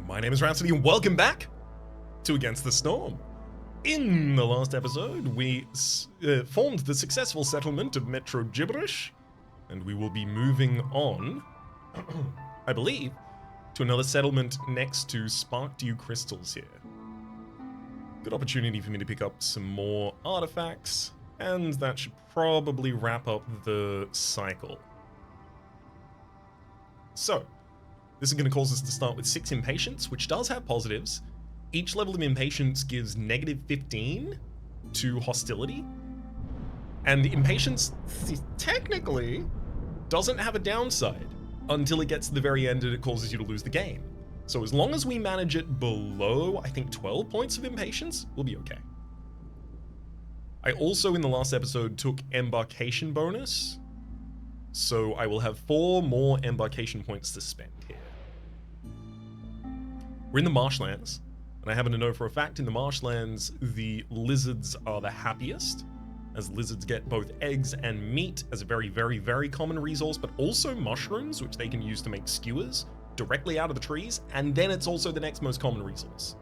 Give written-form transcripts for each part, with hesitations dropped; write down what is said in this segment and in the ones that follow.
My name is Rhapsody and welcome back to Against the Storm. In the last episode, we formed the successful settlement of Metro Gibberish, and we will be moving on, I believe, to another settlement next to Spark Dew Crystals here. Good opportunity for me to pick up some more artifacts, and that should probably wrap up the cycle. So, this is going to cause us to start with 6 Impatience, which does have positives. Each level of Impatience gives negative 15 to hostility. And Impatience, technically, doesn't have a downside until it gets to the very end and it causes you to lose the game. So as long as we manage it below, I think, 12 points of Impatience, we'll be okay. I also, in the last episode, took Embarkation bonus. So I will have 4 more Embarkation points to spend here. We're in the marshlands, and I happen to know for a fact in the marshlands, the lizards are the happiest, as lizards get both eggs and meat as a very, very, very common resource, but also mushrooms, which they can use to make skewers directly out of the trees, and then it's also the next most common resource.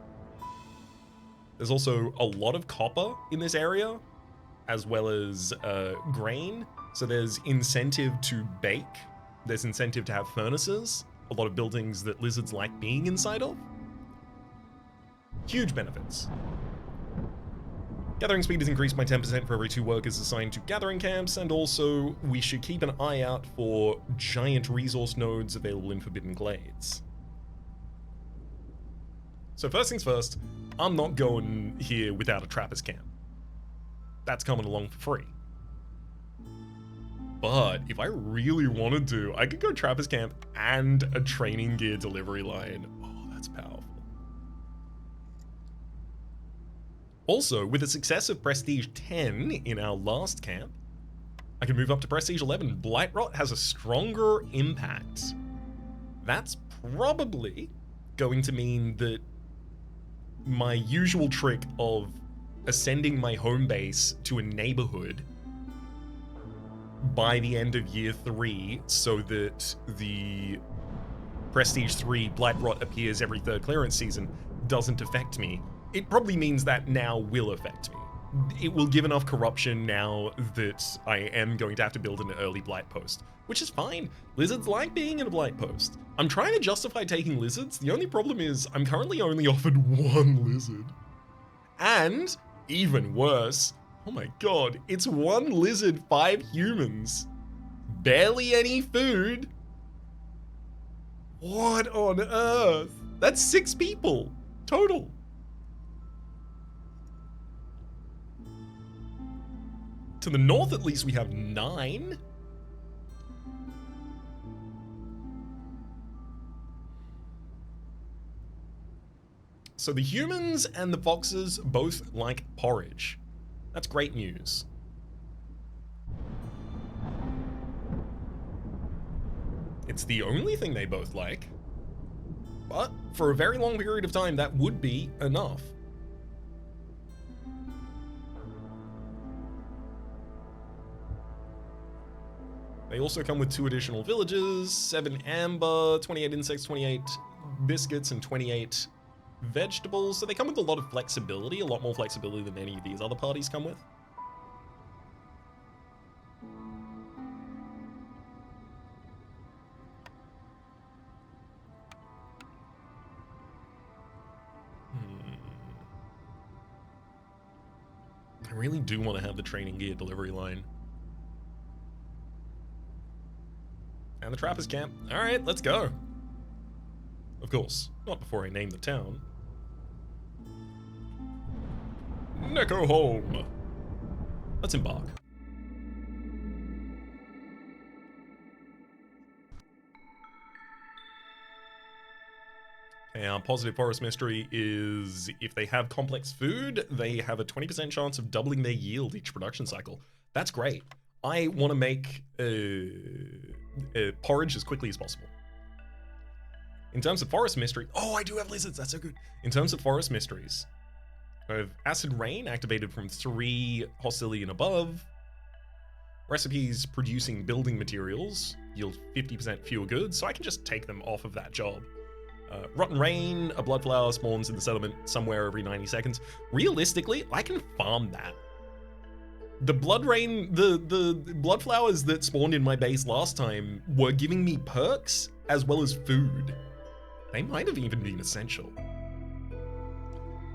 There's also a lot of copper in this area, as well as grain, so there's incentive to bake, there's incentive to have furnaces, a lot of buildings that lizards like being inside of. Huge benefits. Gathering speed is increased by 10% for every 2 workers assigned to gathering camps, and also we should keep an eye out for giant resource nodes available in Forbidden Glades. So first things first, I'm not going here without a trapper's camp. That's coming along for free. But if I really wanted to, I could go trapper's camp and a training gear delivery line. Oh, that's powerful. Also, with a success of Prestige 10 in our last camp, I can move up to Prestige 11. Blightrot has a stronger impact. That's probably going to mean that my usual trick of ascending my home base to a neighborhood by the end of year 3 so that the Prestige 3 Blightrot appears every 3rd clearance season doesn't affect me. It probably means that now will affect me. It will give enough corruption now that I am going to have to build an early blight post, which is fine. Lizards like being in a blight post. I'm trying to justify taking lizards. The only problem is I'm currently only offered 1 lizard. And even worse, oh my god, it's 1 lizard, 5 humans. Barely any food. What on earth? That's 6 people total. To the north, at least, we have 9. So the humans and the foxes both like porridge. That's great news. It's the only thing they both like. But for a very long period of time, that would be enough. They also come with 2 additional villages, 7 amber, 28 insects, 28 biscuits, and 28 vegetables. So they come with a lot of flexibility, a lot more flexibility than any of these other parties come with. I really do want to have the training gear delivery line. And the trapper's camp. All right, let's go. Of course, not before I name the town. Neko Home. Let's embark. Okay, our positive forest mystery is if they have complex food, they have a 20% chance of doubling their yield each production cycle. That's great. I want to make porridge as quickly as possible. In terms of forest mystery, oh, I do have lizards, that's so good. In terms of forest mysteries, I have acid rain activated from 3 hostility and above. Recipes producing building materials yield 50% fewer goods, so I can just take them off of that job. Rotten Rain, a blood flower spawns in the settlement somewhere every 90 seconds. Realistically, I can farm that. The blood rain, the blood flowers that spawned in my base last time were giving me perks as well as food. They might have even been essential.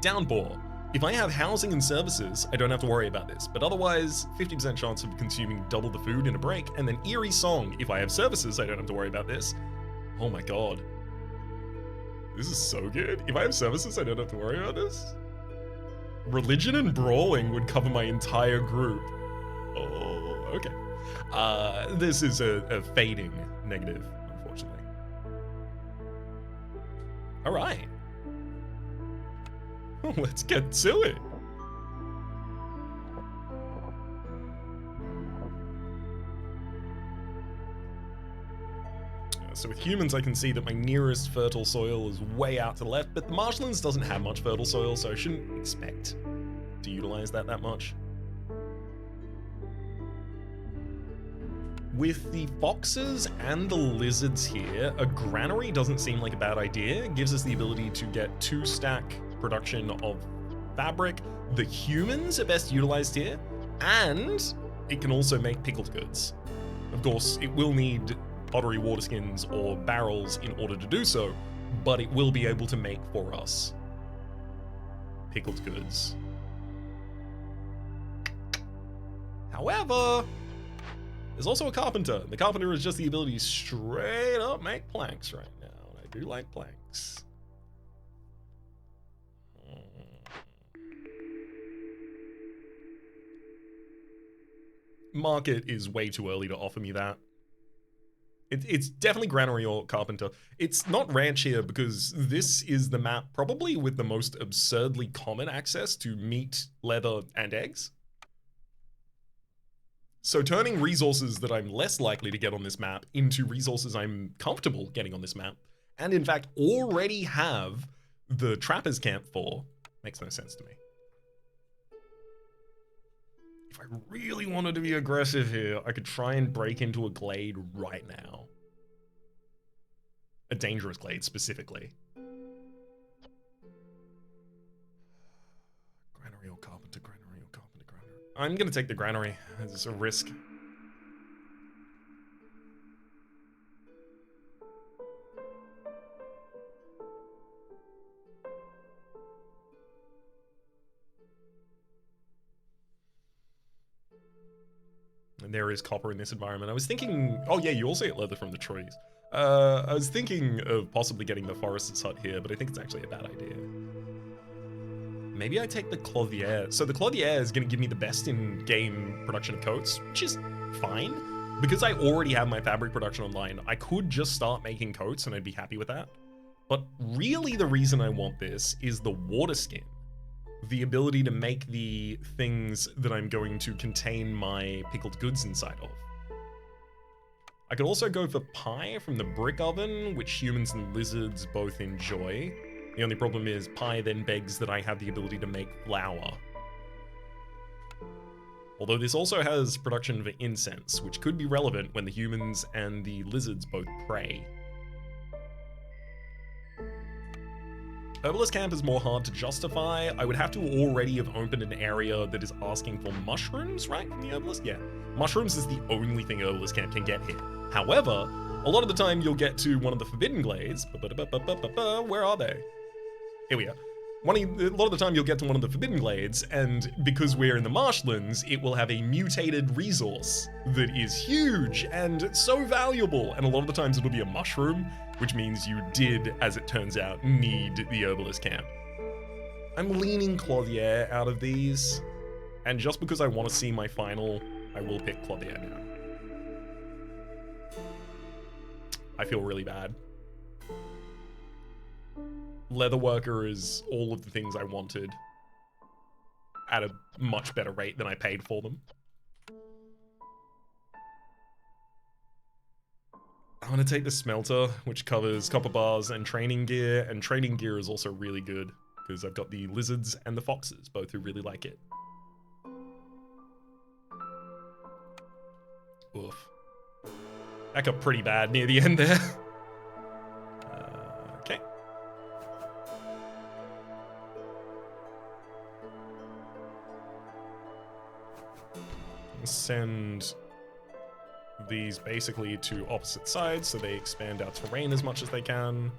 Downpour. If I have housing and services, I don't have to worry about this, but otherwise, 50% chance of consuming double the food in a break, and then Eerie Song. If I have services, I don't have to worry about this. Oh my god. This is so good. If I have services, I don't have to worry about this. Religion and Brawling would cover my entire group. Oh, okay. This is a fading negative, unfortunately. All right. Let's get to it. So with humans, I can see that my nearest fertile soil is way out to the left, but the marshlands doesn't have much fertile soil, so I shouldn't expect to utilize that much. With the foxes and the lizards here, a granary doesn't seem like a bad idea. It gives us the ability to get 2-stack production of fabric. The humans are best utilized here, and it can also make pickled goods. Of course, it will need pottery water skins or barrels in order to do so, but it will be able to make for us pickled goods. However, there's also a carpenter. The carpenter has just the ability to straight up make planks right now, and I do like planks. Market is way too early to offer me that. It's definitely granary or carpenter. It's not ranch here because this is the map probably with the most absurdly common access to meat, leather, and eggs. So turning resources that I'm less likely to get on this map into resources I'm comfortable getting on this map, and in fact already have the trapper's camp for, makes no sense to me. If I really wanted to be aggressive here, I could try and break into a glade right now. A dangerous glade, specifically. Granary or carpenter, granary or carpenter, granary. I'm gonna take the granary. It's a risk. And there is copper in this environment. I was thinking, oh yeah, you also get leather from the trees. I was thinking of possibly getting the forester's hut here, but I think it's actually a bad idea. Maybe I take the clothier. So the clothier is gonna give me the best in-game production of coats, which is fine. Because I already have my fabric production online, I could just start making coats and I'd be happy with that. But really the reason I want this is the water skin. The ability to make the things that I'm going to contain my pickled goods inside of. I could also go for pie from the brick oven, which humans and lizards both enjoy. The only problem is pie then begs that I have the ability to make flour. Although this also has production for incense, which could be relevant when the humans and the lizards both pray. Herbalist camp is more hard to justify. I would have to already have opened an area that is asking for mushrooms, right, from the herbalist? Yeah. Mushrooms is the only thing herbalist camp can get here. However, a lot of the time you'll get to one of the forbidden glades. Where are they? Here we are. A lot of the time you'll get to one of the forbidden glades, and because we're in the marshlands, it will have a mutated resource that is huge and so valuable, and a lot of the times it'll be a mushroom, which means you did, as it turns out, need the herbalist camp. I'm leaning clothier out of these, and just because I want to see my final, I will pick clothier now. I feel really bad. Leatherworker is all of the things I wanted at a much better rate than I paid for them. I'm gonna take the smelter, which covers copper bars and training gear is also really good because I've got the lizards and the foxes, both who really like it. Oof. That got pretty bad near the end there. Okay. send these basically to opposite sides so they expand our terrain as much as they can.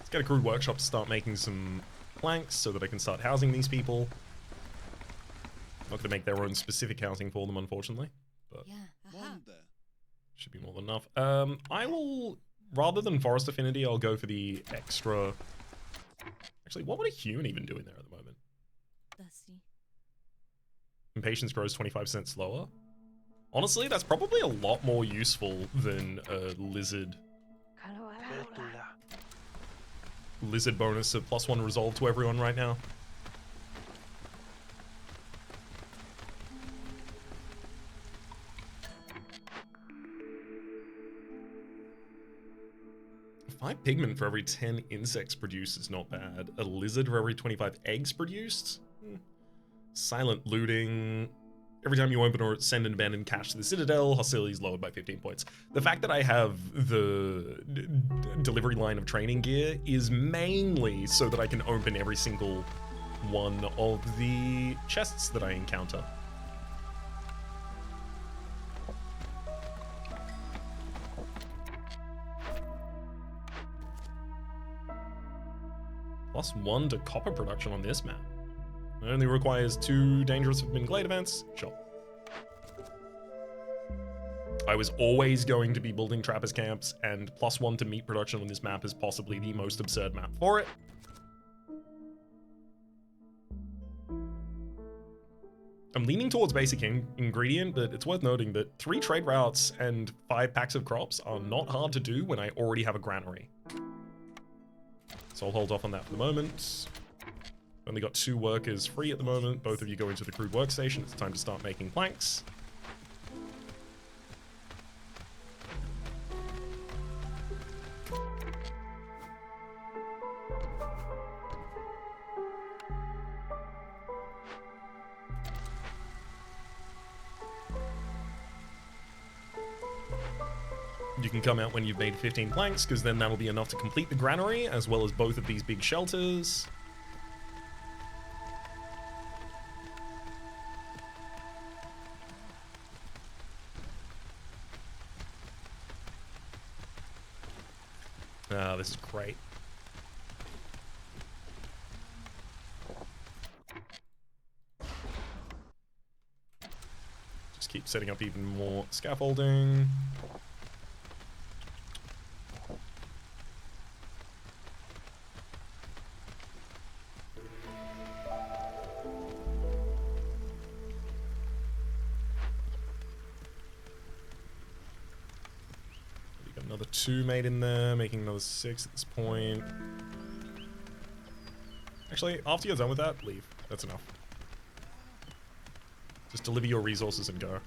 Let's get a crude workshop to start making some planks so that I can start housing these people. Not gonna make their own specific housing for them, unfortunately, but should be more than enough. I will, rather than Forest Affinity, I'll go for the extra. Actually, what would a human even do in there at the moment? Impatience grows 25% slower. Honestly, that's probably a lot more useful than a lizard. Lizard bonus of +1 resolve to everyone right now. Five pigment for every 10 insects produced is not bad. A lizard for every 25 eggs produced? Silent looting. Every time you open or send an abandoned cache to the Citadel, hostility is lowered by 15 points. The fact that I have the delivery line of training gear is mainly so that I can open every single one of the chests that I encounter. +1 to copper production on this map. It only requires 2 dangerous forbidden glade events. Sure. I was always going to be building trappers camps, and +1 to meat production on this map is possibly the most absurd map for it. I'm leaning towards basic ingredient, but it's worth noting that 3 trade routes and 5 packs of crops are not hard to do when I already have a granary. So I'll hold off on that for the moment. Only got 2 workers free at the moment. Both of you go into the crude workstation. It's time to start making planks. You can come out when you've made 15 planks, because then that'll be enough to complete the granary, as well as both of these big shelters. Ah, this is great. Just keep setting up even more scaffolding. Another 2 made in there, making another 6 at this point. Actually, after you're done with that, leave. That's enough. Just deliver your resources and go.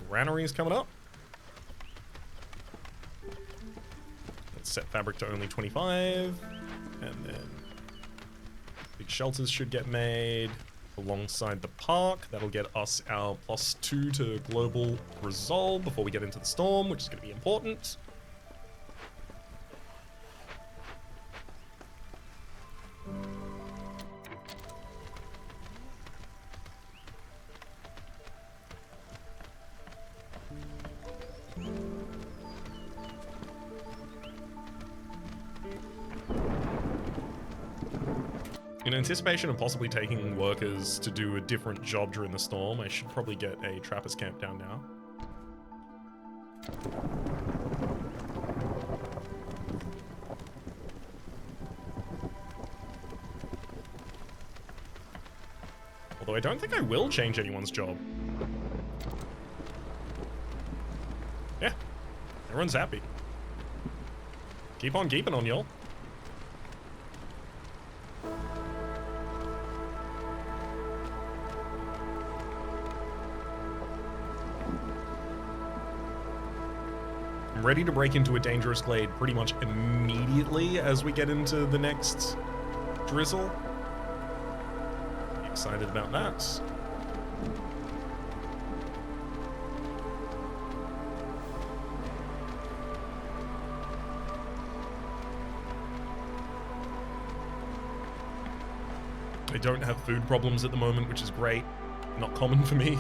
Granary is coming up. Let's set fabric to only 25, and then big shelters should get made alongside the park. That'll get us our +2 to global resolve before we get into the storm, which is going to be important. In anticipation of possibly taking workers to do a different job during the storm, I should probably get a trapper's camp down now. Although I don't think I will change anyone's job. Everyone's happy. Keep on keeping on, y'all. I'm ready to break into a dangerous glade pretty much immediately as we get into the next drizzle. Excited about that. I don't have food problems at the moment, which is great. Not common for me.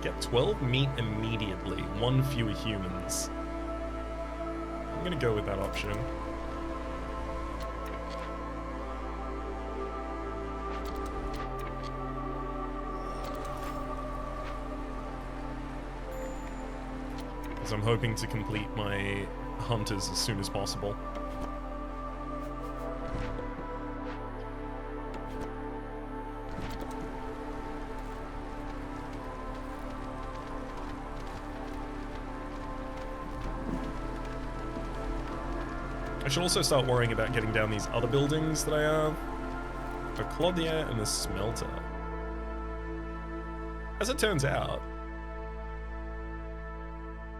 Get 12 meat immediately. 1 fewer humans. I'm gonna go with that option. Because I'm hoping to complete my hunters as soon as possible. I should also start worrying about getting down these other buildings that I have. A clothier and a smelter. As it turns out,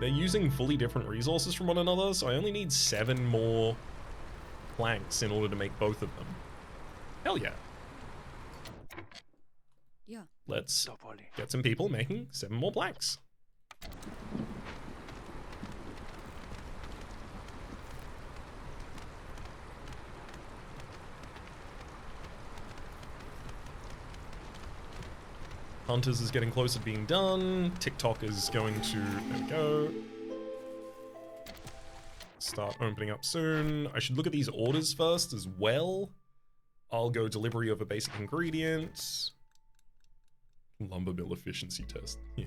they're using fully different resources from one another, so I only need 7 more planks in order to make both of them. Hell yeah. Yeah. Let's get some people making 7 more planks. Hunters is getting closer to being done. TikTok is going to, there we go. Start opening up soon. I should look at these orders first as well. I'll go delivery of a basic ingredient. Lumber mill efficiency test. Yeah.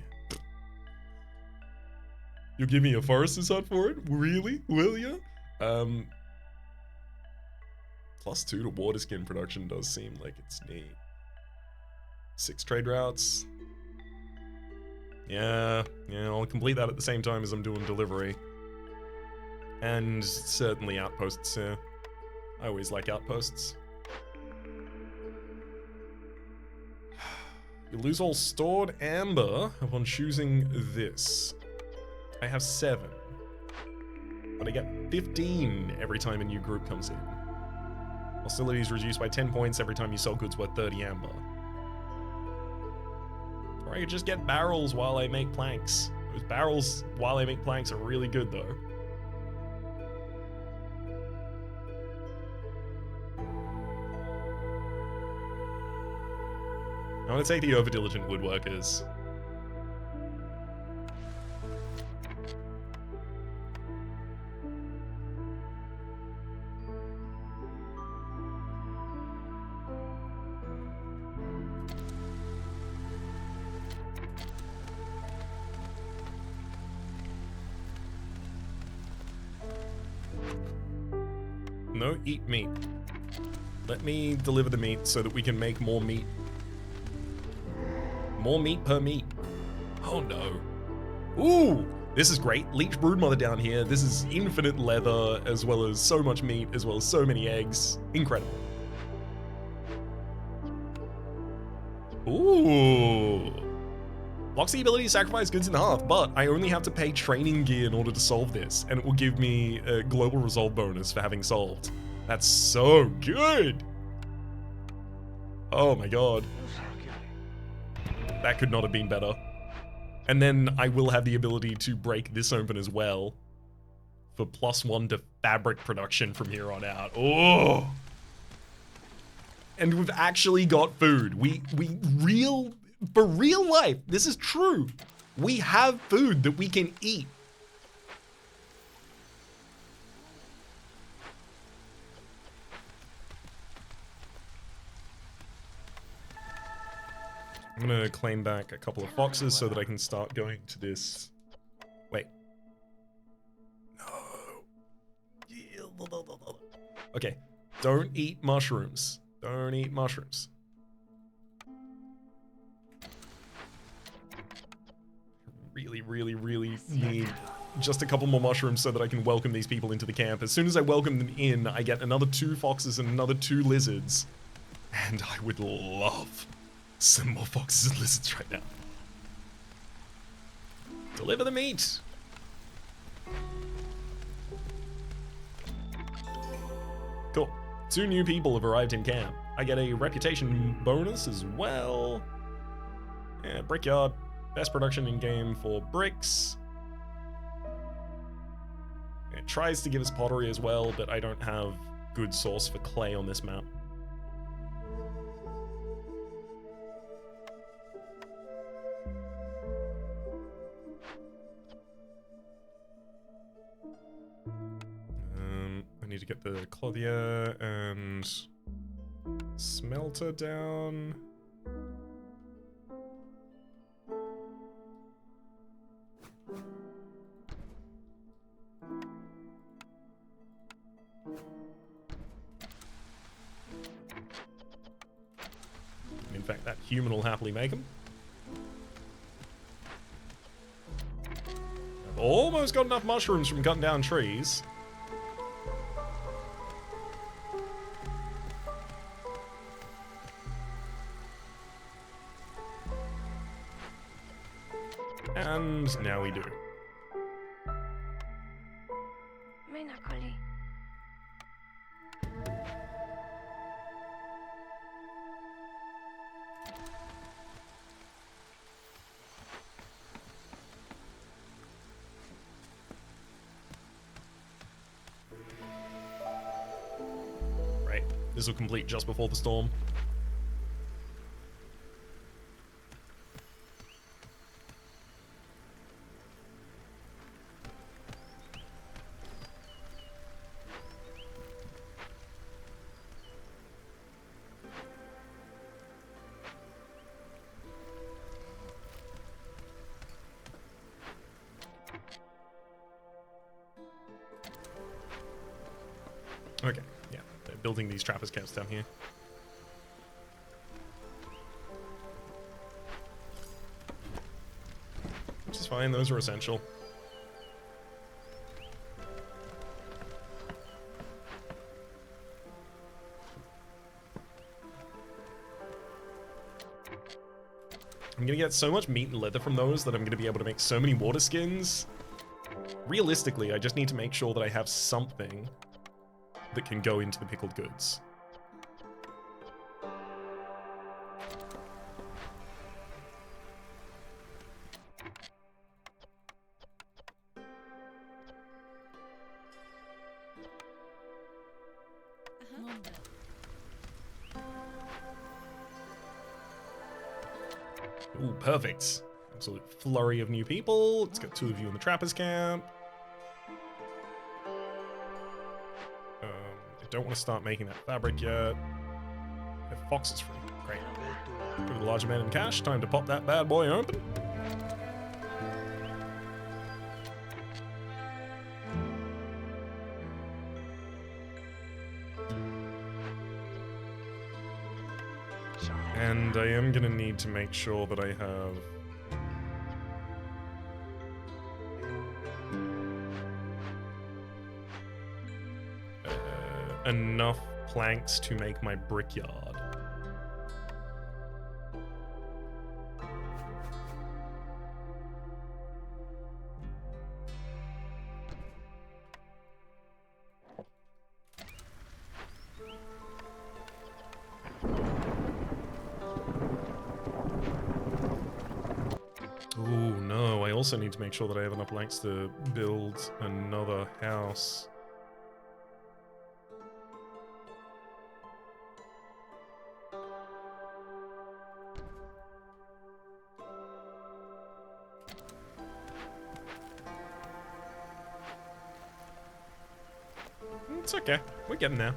You'll give me a forester's hut for it? Really? Will ya? +2 to water skin production does seem like it's neat. 6 trade routes. Yeah, I'll complete that at the same time as I'm doing delivery. And certainly outposts here. I always like outposts. You lose all stored amber upon choosing this. I have 7. But I get 15 every time a new group comes in. Hostility is reduced by 10 points every time you sell goods worth 30 amber. Or I could just get barrels while I make planks. Those barrels while I make planks are really good though. I want to take the over-diligent woodworkers. No, eat meat. Let me deliver the meat so that we can make more meat. More meat per meat. Oh no. Ooh, this is great. Leech broodmother down here. This is infinite leather, as well as so much meat, as well as so many eggs. Incredible. Ooh. Blocks the ability to sacrifice goods in the hearth, but I only have to pay training gear in order to solve this, and it will give me a global resolve bonus for having solved. That's so good. Oh my god. That could not have been better. And then I will have the ability to break this open as well for +1 to fabric production from here on out. Oh. And we've actually got food. For real life, this is true. We have food that we can eat. I'm gonna claim back a couple of foxes so that I can start going to this. Wait. No. Okay. Don't eat mushrooms. Don't eat mushrooms. really need just a couple more mushrooms so that I can welcome these people into the camp. As soon as I welcome them in, I get another 2 foxes and another 2 lizards. And I would love some more foxes and lizards right now. Deliver the meat! Cool. 2 new people have arrived in camp. I get a reputation bonus as well. Yeah, brickyard. Best production in game for bricks. It tries to give us pottery as well, but I don't have good source for clay on this map. I need to get the clothier and smelter down. In fact, that human will happily make them. I've almost got enough mushrooms from cutting down trees. And now we do. Right, this will complete just before the storm. Okay, yeah, they're building these trappers camps down here. Which is fine, those are essential. I'm gonna get so much meat and leather from those that I'm gonna be able to make so many water skins. Realistically, I just need to make sure that I have something that can go into the pickled goods. Ooh, perfect. Absolute flurry of new people. Let's get 2 of you in the trappers camp. I don't want to start making that fabric yet. The fox is free. Great. With a large amount in cash, time to pop that bad boy open. And I am gonna need to make sure that I have enough planks to make my brickyard. Oh no, I also need to make sure that I have enough planks to build another house. It's okay. We're getting there.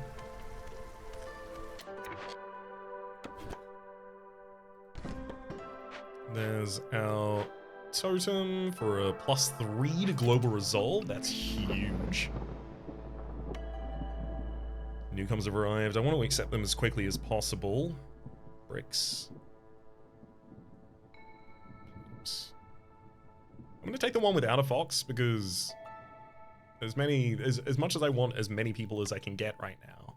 There's our totem for a +3 to global resolve. That's huge. Newcomers have arrived. I want to accept them as quickly as possible. Bricks. Oops. I'm gonna take the one without a fox because as much as I want as many people as I can get right now,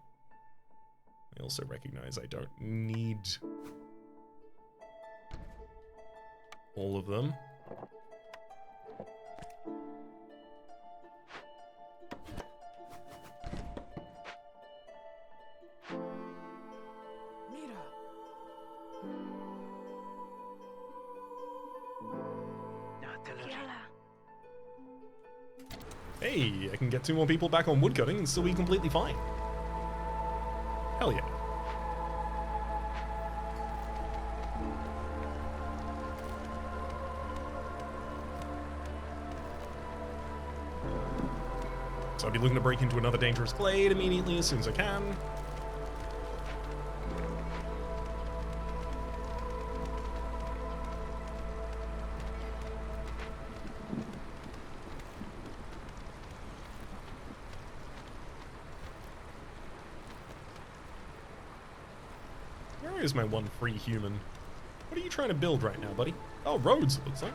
I also recognize I don't need all of them. Hey, I can get 2 more people back on woodcutting and still be completely fine. Hell yeah. So I'll be looking to break into another dangerous glade immediately as soon as I can. Where is my one free human? What are you trying to build right now, buddy? Oh, roads, it looks like.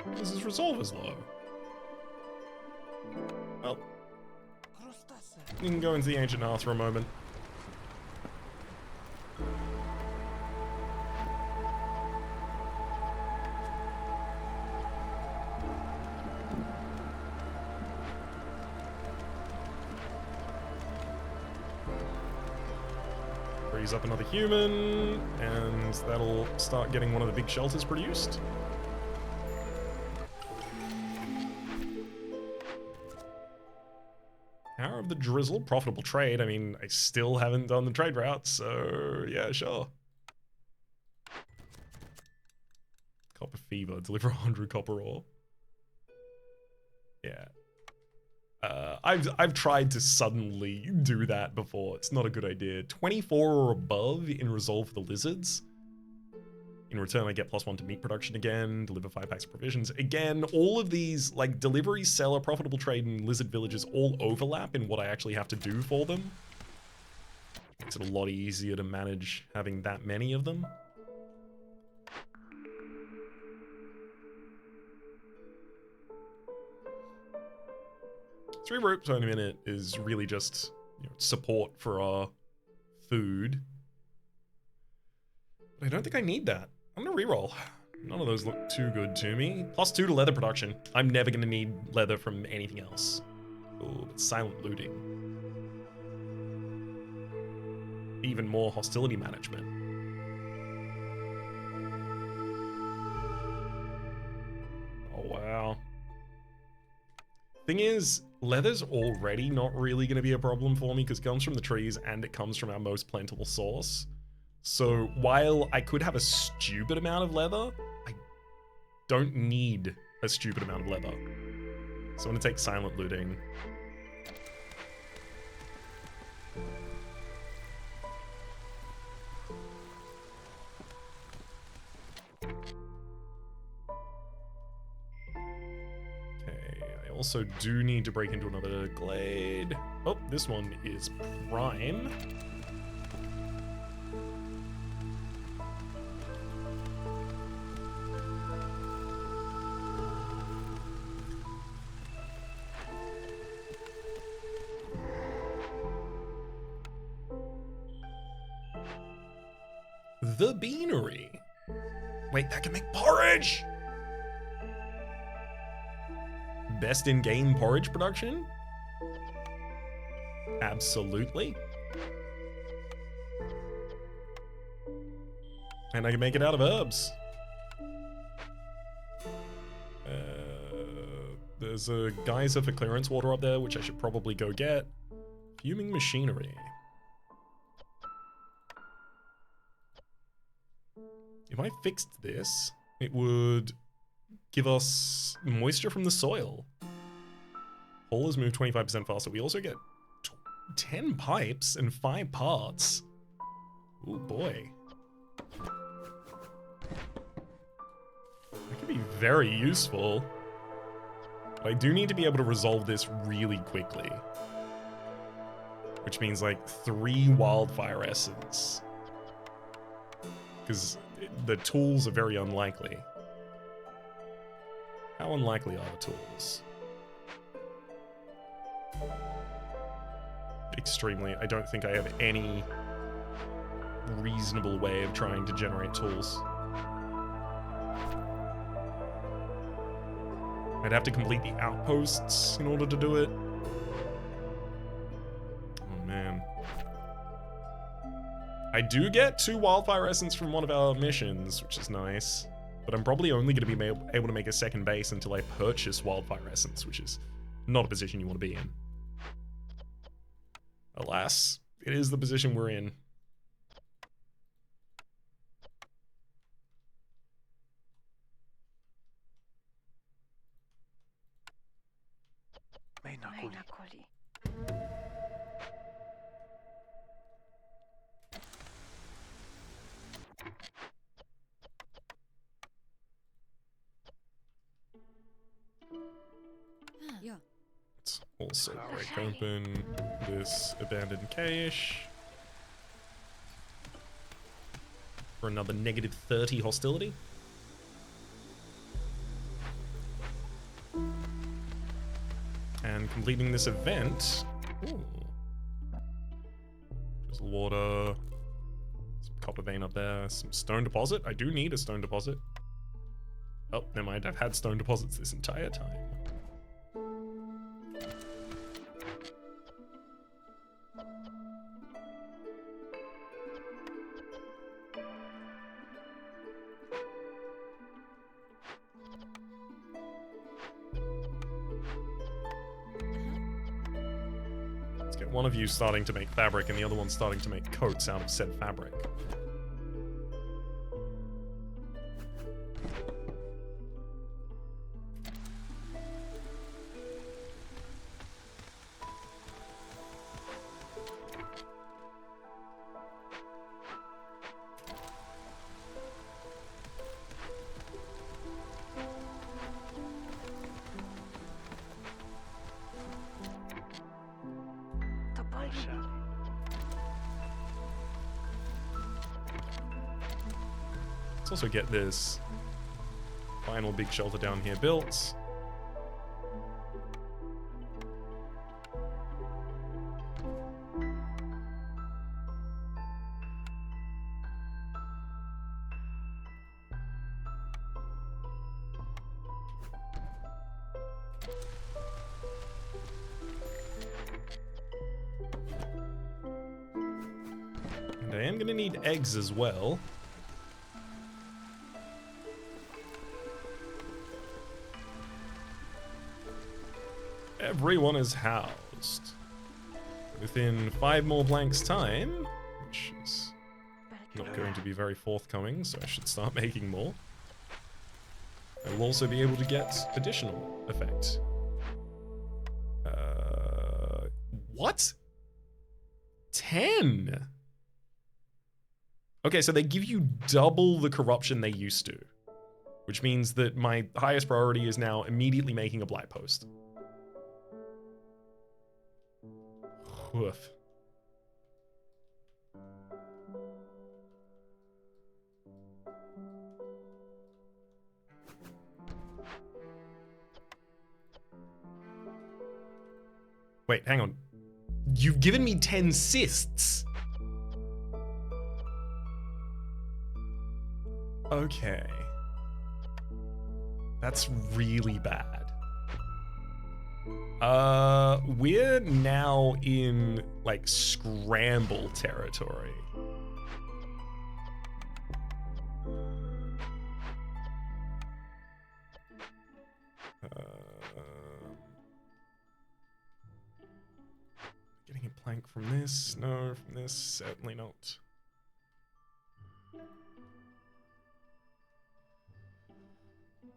Because his resolve is low. Well, you can go into the ancient hearth for a moment. Freeze up another human, and that'll start getting one of the big shelters produced. Power of the Drizzle, profitable trade. I mean, I still haven't done the trade route, so yeah, sure. Copper Fever, deliver 100 copper ore. Yeah. I've tried to suddenly do that before. It's not a good idea. 24 or above in Resolve for the Lizards. In return, I get +1 to meat production again, deliver 5 packs of provisions. Again, all of these, like, delivery, seller, profitable trade, and lizard villages all overlap in what I actually have to do for them. Makes it a lot easier to manage having that many of them. 3 ropes in a minute is really just, you know, support for our food. But I don't think I need that. I'm gonna reroll. None of those look too good to me. +2 to leather production. I'm never gonna need leather from anything else. Oh, but silent looting. Even more hostility management. Oh, wow. Thing is, leather's already not really going to be a problem for me because it comes from the trees and it comes from our most plentiful source. So while I could have a stupid amount of leather, I don't need a stupid amount of leather. So I'm going to take silent looting. Also do need to break into another glade. Oh, this one is prime. The beanery. Wait, that can make porridge! Best in-game porridge production? Absolutely. And I can make it out of herbs. There's a geyser for clearance water up there, which I should probably go get. Fuming machinery. If I fixed this, it would give us moisture from the soil. Haulers move 25% faster. We also get 10 pipes and 5 parts. Oh boy. That could be very useful. But I do need to be able to resolve this really quickly. Which means like 3 wildfire essence. Because the tools are very unlikely. How unlikely are the tools? Extremely. I don't think I have any reasonable way of trying to generate tools. I'd have to complete the outposts in order to do it. Oh man. I do get 2 wildfire essence from one of our missions, which is nice. But I'm probably only going to be able to make a second base until I purchase wildfire essence, which is not a position you want to be in. Alas, it is the position we're in. Let's also break open this abandoned cache for another -30 hostility. And completing this event. Ooh. There's water. Some copper vein up there. Some stone deposit. I do need a stone deposit. Oh, never mind. I've had stone deposits this entire time. One of you starting to make fabric and the other one starting to make coats out of said fabric. Let's also get this final big shelter down here built. And I am gonna need eggs as well. Everyone is housed. Within 5 more blanks time, which is not going to be very forthcoming, so I should start making more. I will also be able to get additional effect. What? 10? Okay, so they give you double the corruption they used to, which means that my highest priority is now immediately making a blight post. Woof. Wait, hang on. You've given me 10 cysts. Okay. That's really bad. We're now in, like, scramble territory. Getting a plank from this? No, from this? Certainly not.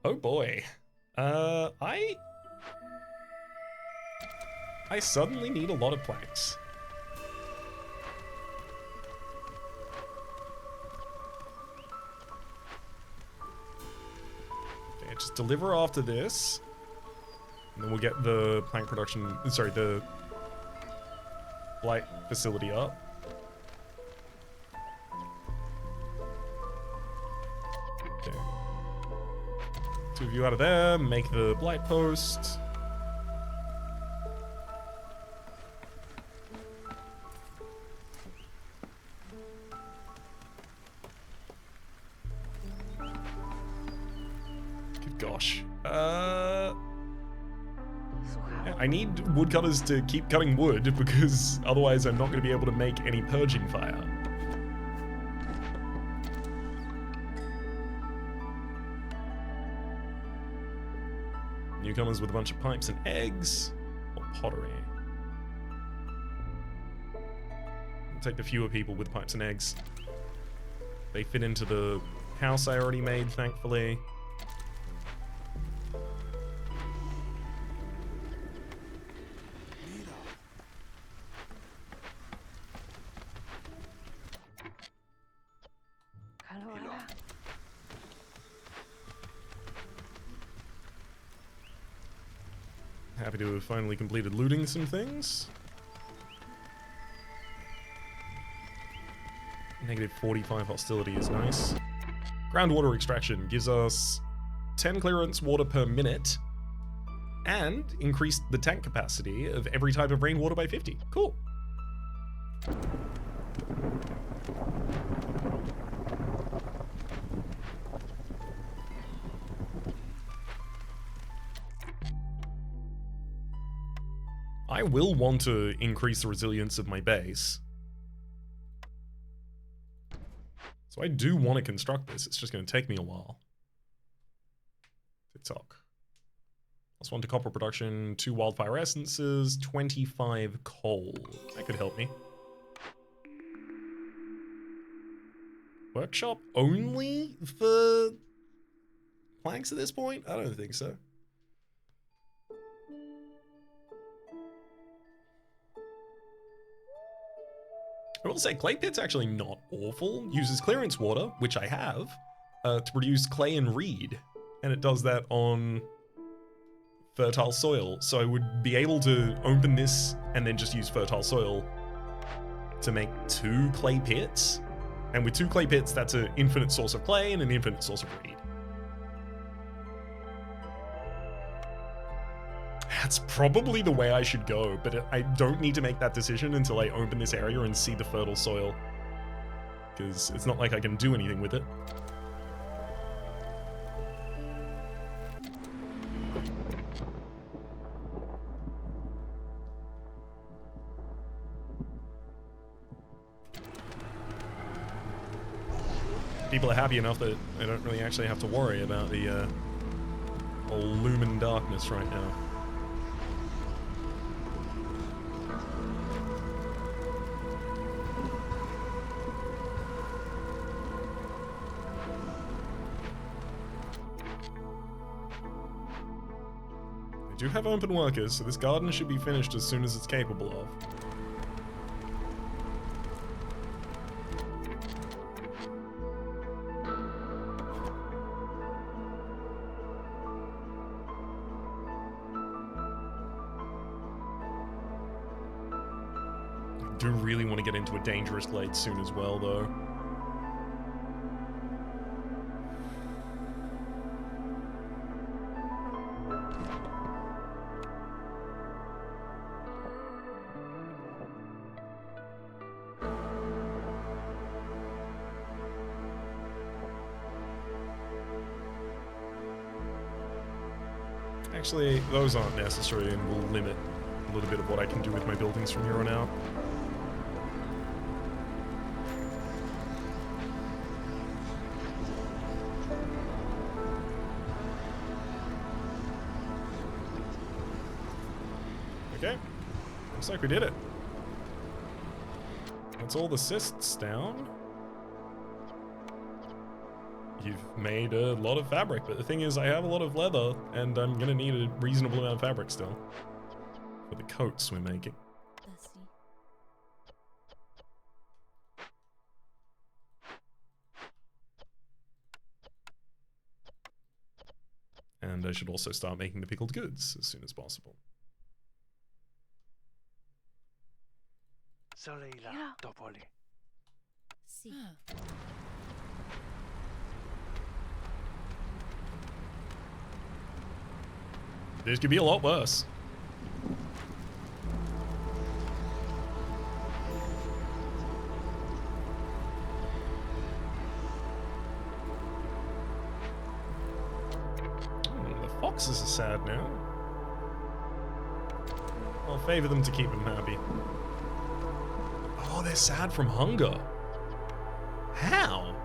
Oh boy. I suddenly need a lot of planks. Okay, just deliver after this. And then we'll get the plank production, sorry, the light facility up. Okay. 2 of you out of there, make the blight post. Good gosh. Yeah, I need woodcutters to keep cutting wood because otherwise I'm not going to be able to make any purging fire. Newcomers with a bunch of pipes and eggs, or pottery. I'll take the fewer people with pipes and eggs. They fit into the house I already made, thankfully. Happy to have finally completed looting some things. Negative 45 hostility is nice. Groundwater extraction gives us 10 clearance water per minute and increased the tank capacity of every type of rainwater by 50. Cool. I will want to increase the resilience of my base. So I do want to construct this. It's just going to take me a while. TikTok. +1 to copper production, 2 wildfire essences, 25 coal. That could help me. Workshop only for planks at this point? I don't think so. I will say clay pit's actually not awful. Uses clearance water, which I have, to produce clay and reed. And it does that on fertile soil. So I would be able to open this and then just use fertile soil to make 2 clay pits. And with 2 clay pits, that's an infinite source of clay and an infinite source of reed. That's probably the way I should go, but I don't need to make that decision until I open this area and see the fertile soil. Because it's not like I can do anything with it. People are happy enough that they don't really actually have to worry about the whole looming darkness right now. I do have open workers, so this garden should be finished as soon as it's capable of. I do really want to get into a dangerous glade soon as well, though. Actually, those aren't necessary and will limit a little bit of what I can do with my buildings from here on out. Okay, looks like we did it. That's all the cysts down. You've made a lot of fabric, but the thing is I have a lot of leather and I'm gonna need a reasonable amount of fabric still for the coats we're making. And And I should also start making the pickled goods as soon as possible. Sì. This could be a lot worse. The foxes are sad now. I'll favor them to keep them happy. Oh, they're sad from hunger. How?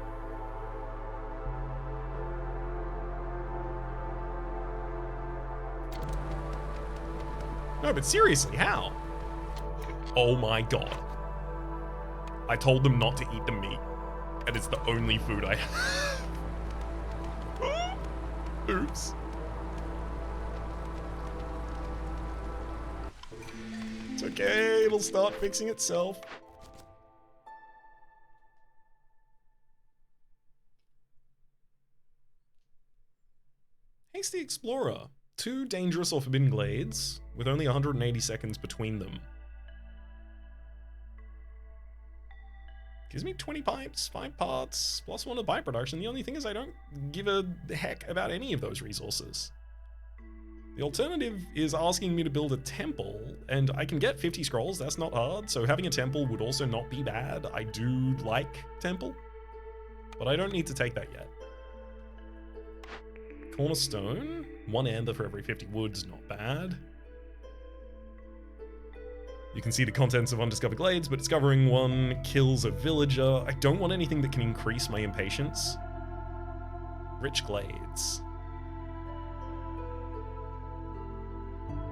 No, but seriously, how? Oh my god. I told them not to eat the meat, and it's the only food I have. Oops. It's okay, it'll start fixing itself. Hasty Explorer. 2 dangerous or forbidden glades, with only 180 seconds between them. Gives me 20 pipes, 5 parts, plus 1 of pipe production. The only thing is I don't give a heck about any of those resources. The alternative is asking me to build a temple, and I can get 50 scrolls, that's not hard, so having a temple would also not be bad. I do like temple, but I don't need to take that yet. Cornerstone, 1 amber for every 50 woods, not bad. You can see the contents of Undiscovered Glades, but discovering one kills a villager. I don't want anything that can increase my impatience. Rich Glades.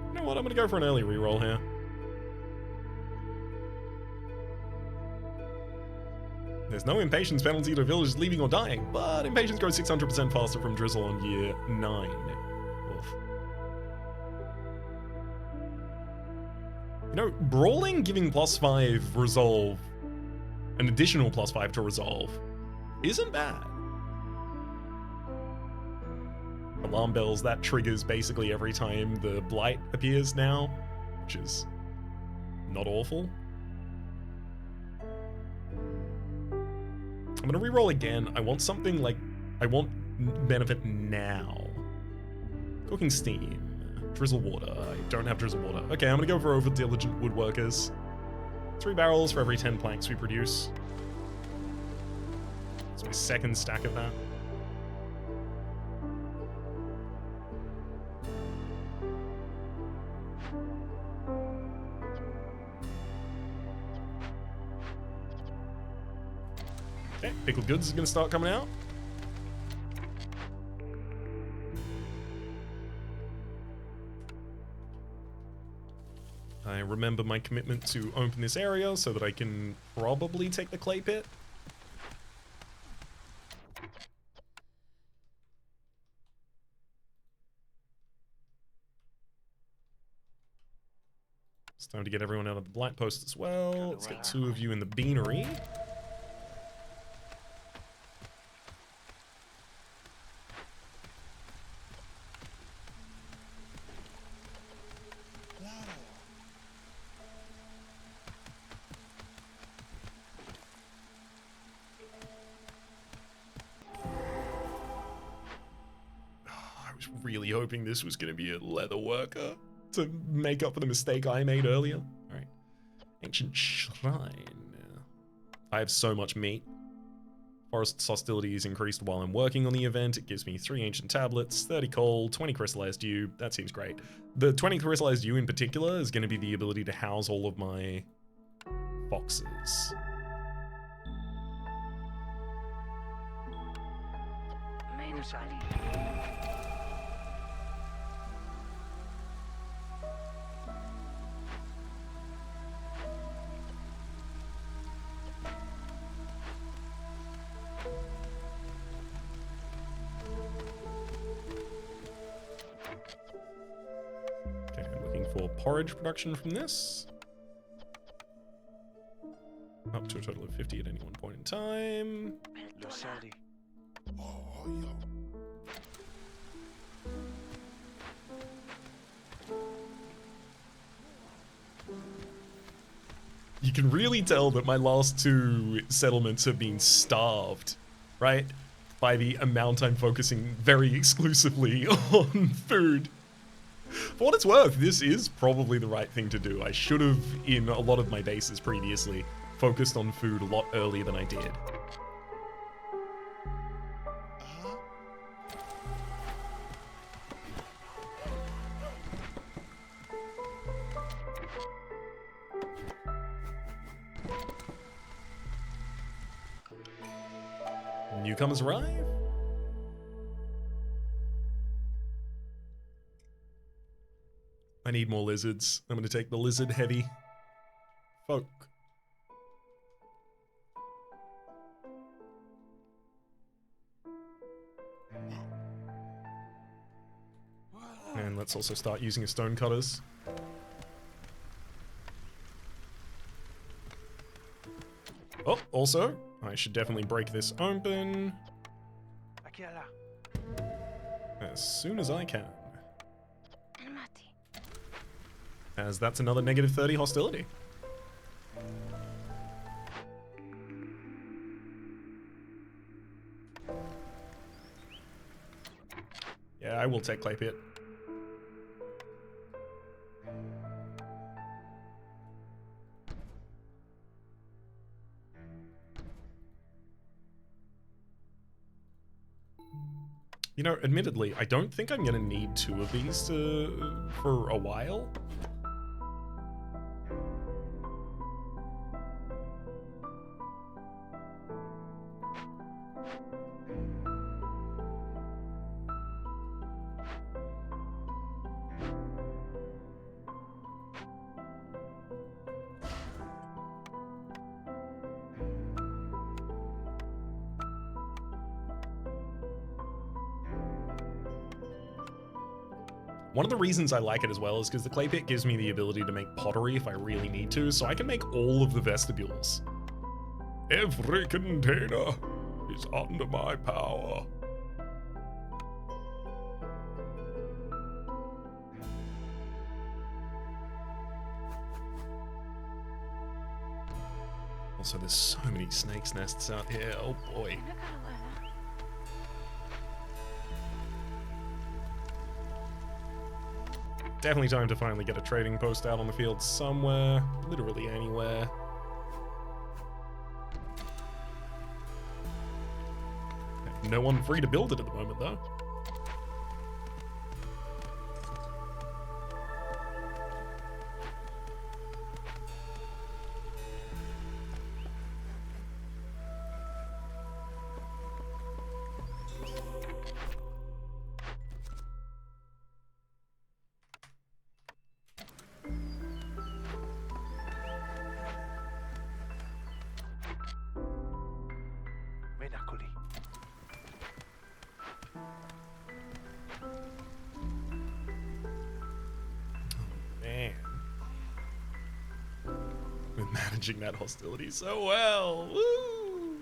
You know what, I'm gonna go for an early reroll here. There's no impatience penalty to villagers leaving or dying, but impatience grows 600% faster from drizzle on year 9. Oof. You know, brawling giving +5 resolve, an additional +5 to resolve, isn't bad. Alarm bells, that triggers basically every time the blight appears now, which is not awful. I'm gonna reroll again. I want something like, I want benefit now. Cooking steam, drizzle water. I don't have drizzle water. Okay, I'm gonna go for over diligent woodworkers. 3 barrels for every 10 planks we produce. It's my second stack of that. Okay, pickled goods is gonna start coming out. I remember my commitment to open this area so that I can probably take the clay pit. It's time to get everyone out of the blight post as well. Let's get 2 of you in the beanery. Really hoping this was going to be a leather worker to make up for the mistake I made earlier. All right. Ancient Shrine. I have so much meat. Forest's hostility is increased while I'm working on the event. It gives me 3 ancient tablets, 30 coal, 20 crystallized dew. That seems great. The 20 crystallized dew in particular is going to be the ability to house all of my foxes. Okay, I'm looking for porridge production from this. Up to a total of 50 at any one point in time. You can really tell that my last two settlements have been starved, right? By the amount I'm focusing very exclusively on food. For what it's worth, this is probably the right thing to do. I should have, in a lot of my bases previously, focused on food a lot earlier than I did. Newcomers arrive? I need more lizards. I'm going to take the lizard heavy folk. And let's also start using stone cutters. Oh, also, I should definitely break this open as soon as I can. As that's another negative 30 hostility. Yeah, I will take clay pit. You know, admittedly, I don't think I'm gonna need two of these for a while. One of the reasons I like it as well is because the clay pit gives me the ability to make pottery if I really need to, so I can make all of the vestibules. Every container is under my power. Also, there's so many snake's nests out here. Oh boy. Definitely time to finally get a trading post out on the field somewhere. Literally anywhere. No one free to build it at the moment, though. Managing that hostility so well. Woo!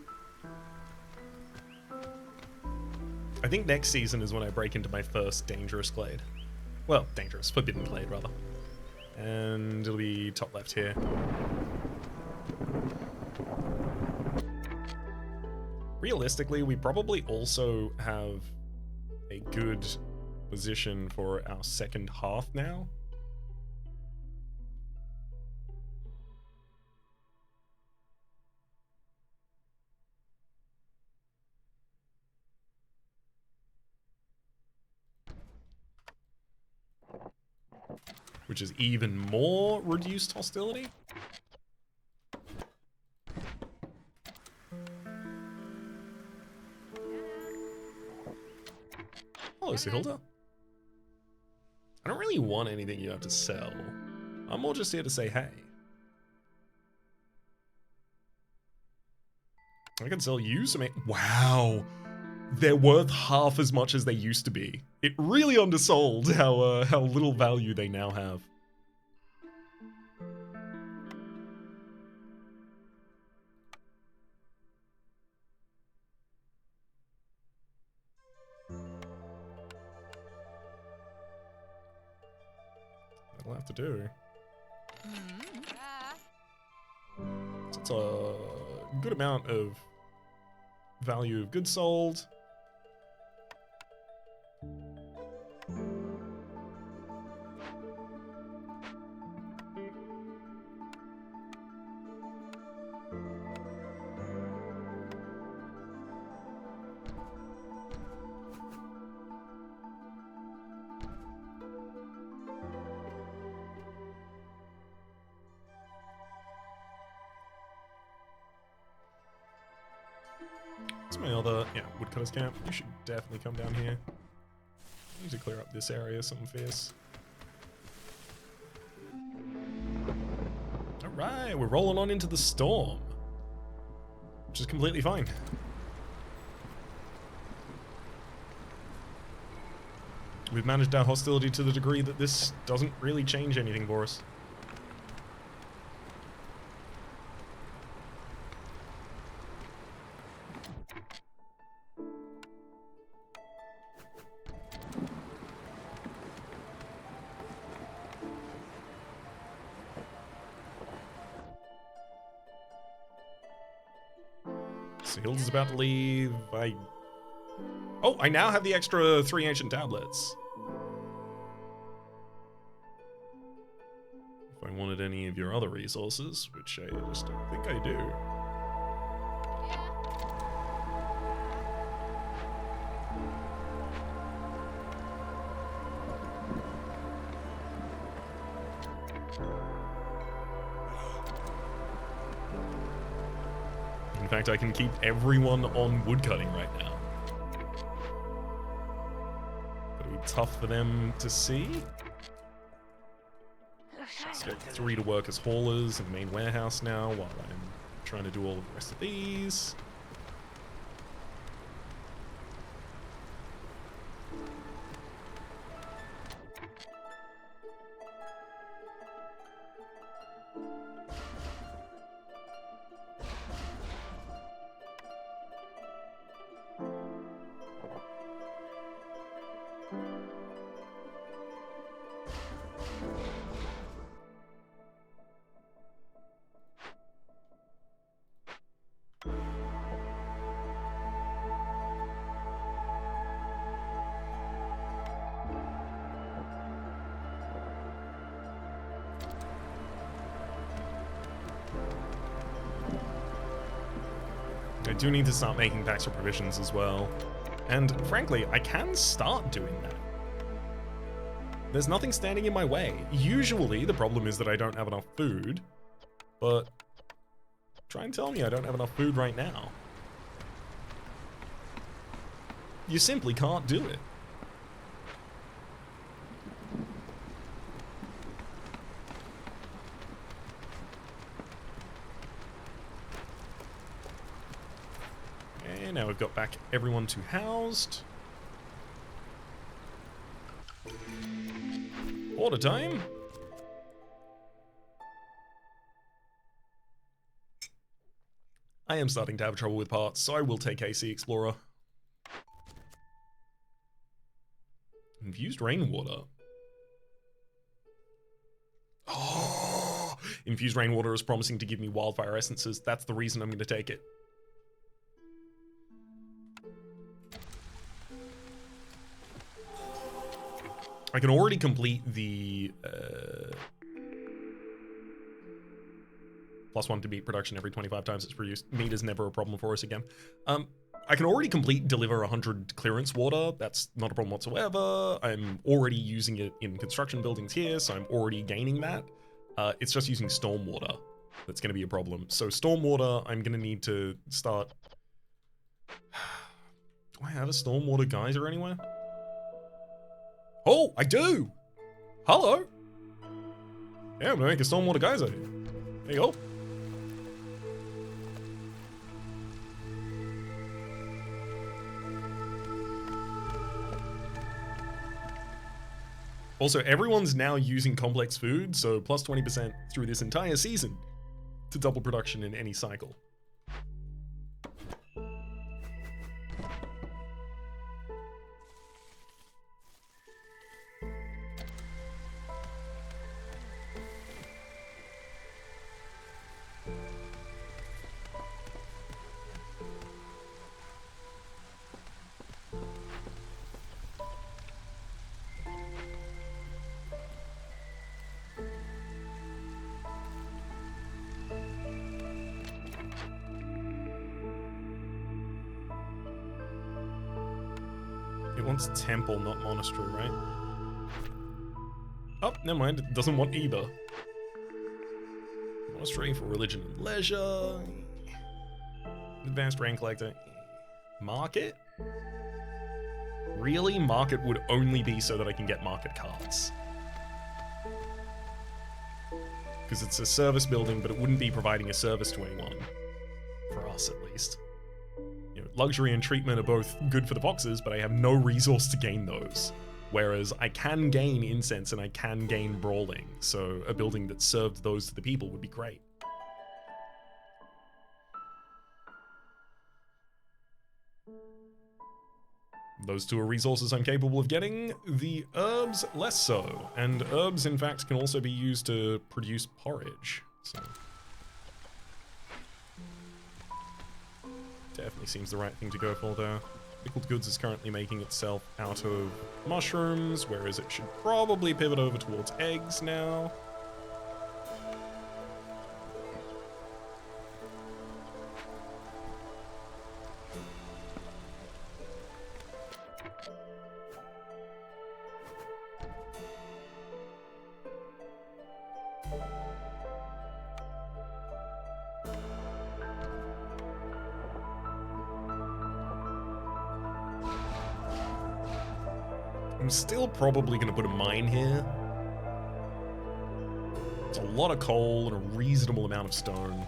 I think next season is when I break into my first dangerous glade. Well, dangerous, forbidden glade rather. And it'll be top left here. Realistically, we probably also have a good position for our second hearth now. Which is even more reduced hostility. Hello, Sihilda. I don't really want anything you have to sell. I'm more just here to say hey. I can sell you some... Wow! They're worth half as much as they used to be. It really undersold how little value they now have. That'll have to do. That's a good amount of value of goods sold. What's my other... Yeah, woodcutter's camp. You should definitely come down here. I need to clear up this area, something fierce. Alright, we're rolling on into the storm. Which is completely fine. We've managed our hostility to the degree that this doesn't really change anything for us. Seals is about to leave. Oh, I now have the extra 3 ancient tablets. If I wanted any of your other resources, which I just don't think I do. In fact, I can keep everyone on woodcutting right now. It'll be tough for them to see. Let's get 3 to work as haulers in the main warehouse now while I'm trying to do all of the rest of these. I do need to start making packs for provisions as well. And frankly, I can start doing that. There's nothing standing in my way. Usually, the problem is that I don't have enough food. But try and tell me I don't have enough food right now. You simply can't do it. Okay, now we've got back everyone to housed. Order time. I am starting to have trouble with parts, so I will take AC Explorer. Infused rainwater. Oh, infused rainwater is promising to give me wildfire essences. That's the reason I'm going to take it. I can already complete the +1 to meat production every 25 times it's produced. Meat is never a problem for us again. I can already deliver 100 clearance water. That's not a problem whatsoever. I'm already using it in construction buildings here, so I'm already gaining that. It's just using stormwater that's going to be a problem. So stormwater, I'm going to need to start... Do I have a stormwater geyser anywhere? Oh, I do! Hello! Yeah, I'm gonna make a stormwater geyser. There you go. Also, everyone's now using complex food, so plus 20% through this entire season to double production in any cycle. It wants temple, not monastery, right? Oh, never mind. It doesn't want either. Monastery for religion and leisure. Advanced rank collector. Market? Really? Market would only be so that I can get market cards. Because it's a service building, but it wouldn't be providing a service to anyone. For us, at least. You know, luxury and treatment are both good for the boxes, but I have no resource to gain those. Whereas I can gain incense and I can gain brawling, so a building that served those to the people would be great. Those two are resources I'm capable of getting. The herbs, less so. And herbs, in fact, can also be used to produce porridge. So definitely seems the right thing to go for there. Pickled goods is currently making itself out of mushrooms, whereas it should probably pivot over towards eggs now. I'm still probably going to put a mine here. It's a lot of coal and a reasonable amount of stone.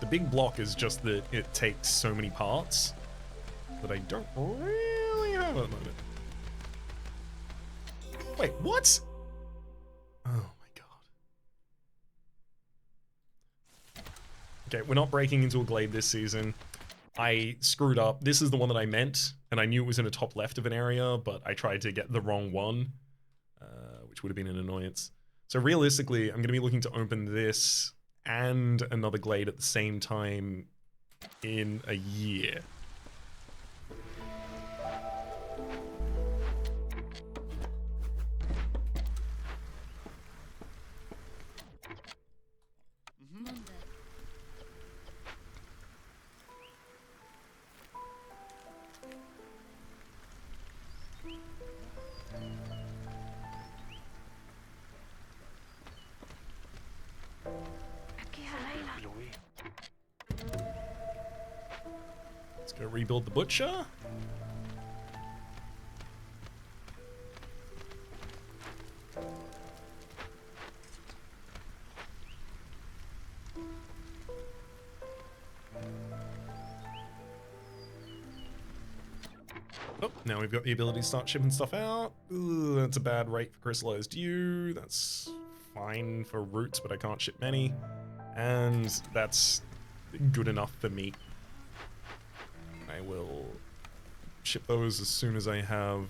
The big block is just that it takes so many parts that I don't really have at the moment. Wait, what? Oh my god. Okay, we're not breaking into a glade this season. I screwed up. This is the one that I meant, and I knew it was in the top left of an area, but I tried to get the wrong one, which would have been an annoyance. So realistically, I'm going to be looking to open this and another glade at the same time in a year. Let's go rebuild the butcher. Oh, now we've got the ability to start shipping stuff out. Ooh, that's a bad rate for crystallized yew. That's fine for roots, but I can't ship many. And that's good enough for meat. I will ship those as soon as I have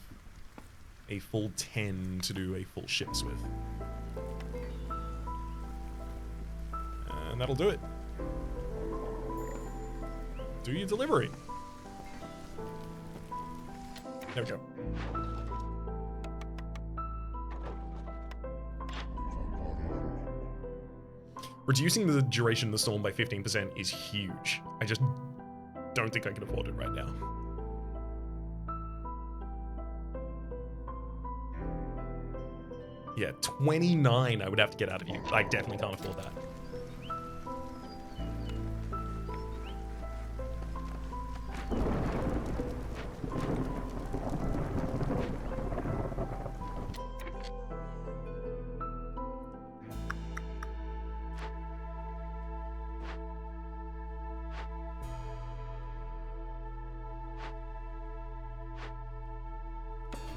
a full 10 to do a full ships with. And that'll do it. Do your delivery. There we go. Reducing the duration of the storm by 15% is huge. I just don't think I can afford it right now. Yeah, 29 I would have to get out of you. I definitely can't afford that.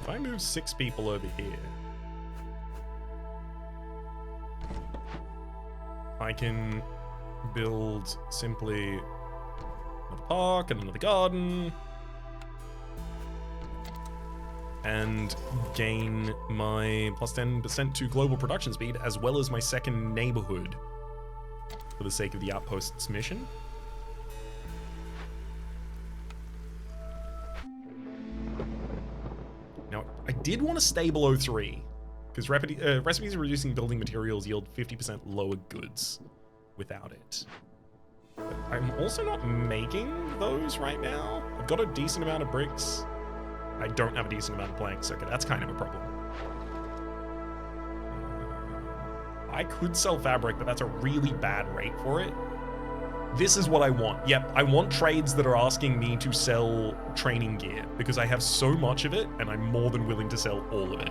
If I move 6 people over here, I can build simply another park and another garden and gain my plus 10% to global production speed as well as my second neighborhood for the sake of the outpost's mission. Now, I did want to stay below 3, because recipes reducing building materials yield 50% lower goods without it. But I'm also not making those right now. I've got a decent amount of bricks. I don't have a decent amount of planks. Okay, that's kind of a problem. I could sell fabric, but that's a really bad rate for it. This is what I want. Yep, I want trades that are asking me to sell training gear because I have so much of it and I'm more than willing to sell all of it.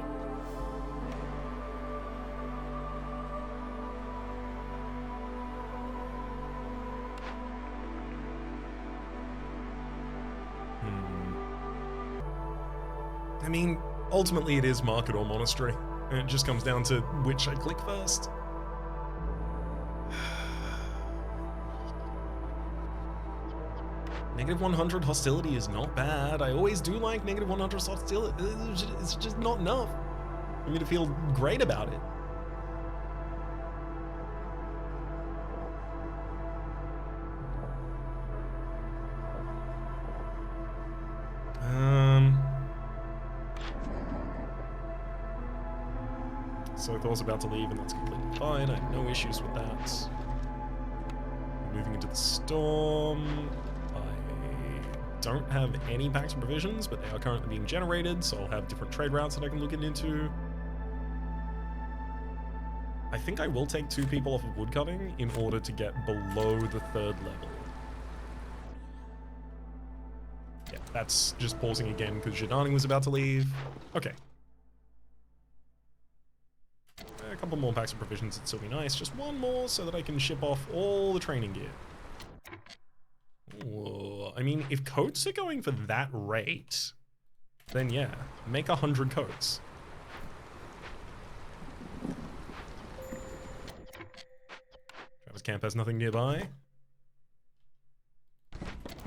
I mean, ultimately it is market or monastery, and it just comes down to which I click first. Negative 100 hostility is not bad. I always do like negative 100 hostility. It's just not enough for me to feel great about it. So Thor's about to leave, and that's completely fine. I have no issues with that. Moving into the storm. I don't have any packs and provisions, but they are currently being generated, so I'll have different trade routes that I can look into. I think I will take 2 people off of woodcutting in order to get below the 3rd level. Yeah, that's just pausing again because Jadani was about to leave. Okay. A couple more packs of provisions would still be nice. Just 1 more so that I can ship off all the training gear. Ooh, I mean, if coats are going for that rate, then yeah, make 100 coats. Travis Camp has nothing nearby.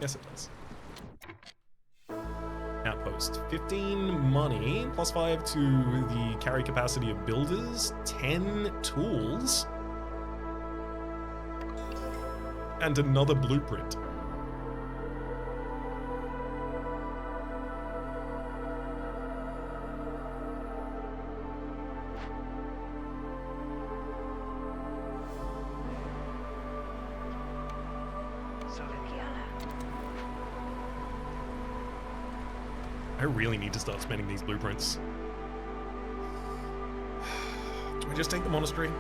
Yes, it does. Outpost. 15 money, plus 5 to the carry capacity of builders, 10 tools, and another blueprint. I really need to start spending these blueprints. Do I just take the monastery?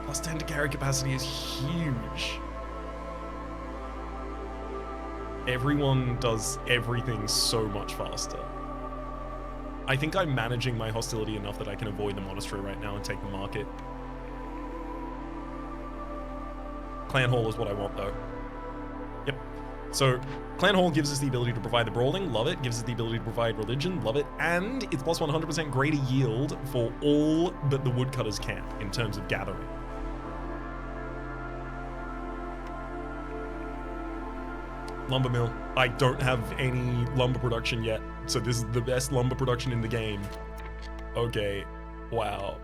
Plus 10 to carry capacity is huge. Everyone does everything so much faster. I think I'm managing my hostility enough that I can avoid the monastery right now and take the market. Clan Hall is what I want though. Yep. So, Clan Hall gives us the ability to provide the brawling, love it. Gives us the ability to provide religion, love it. And it's plus 100% greater yield for all but the woodcutters camp in terms of gathering. Lumber mill. I don't have any lumber production yet, so this is the best lumber production in the game. Okay, wow.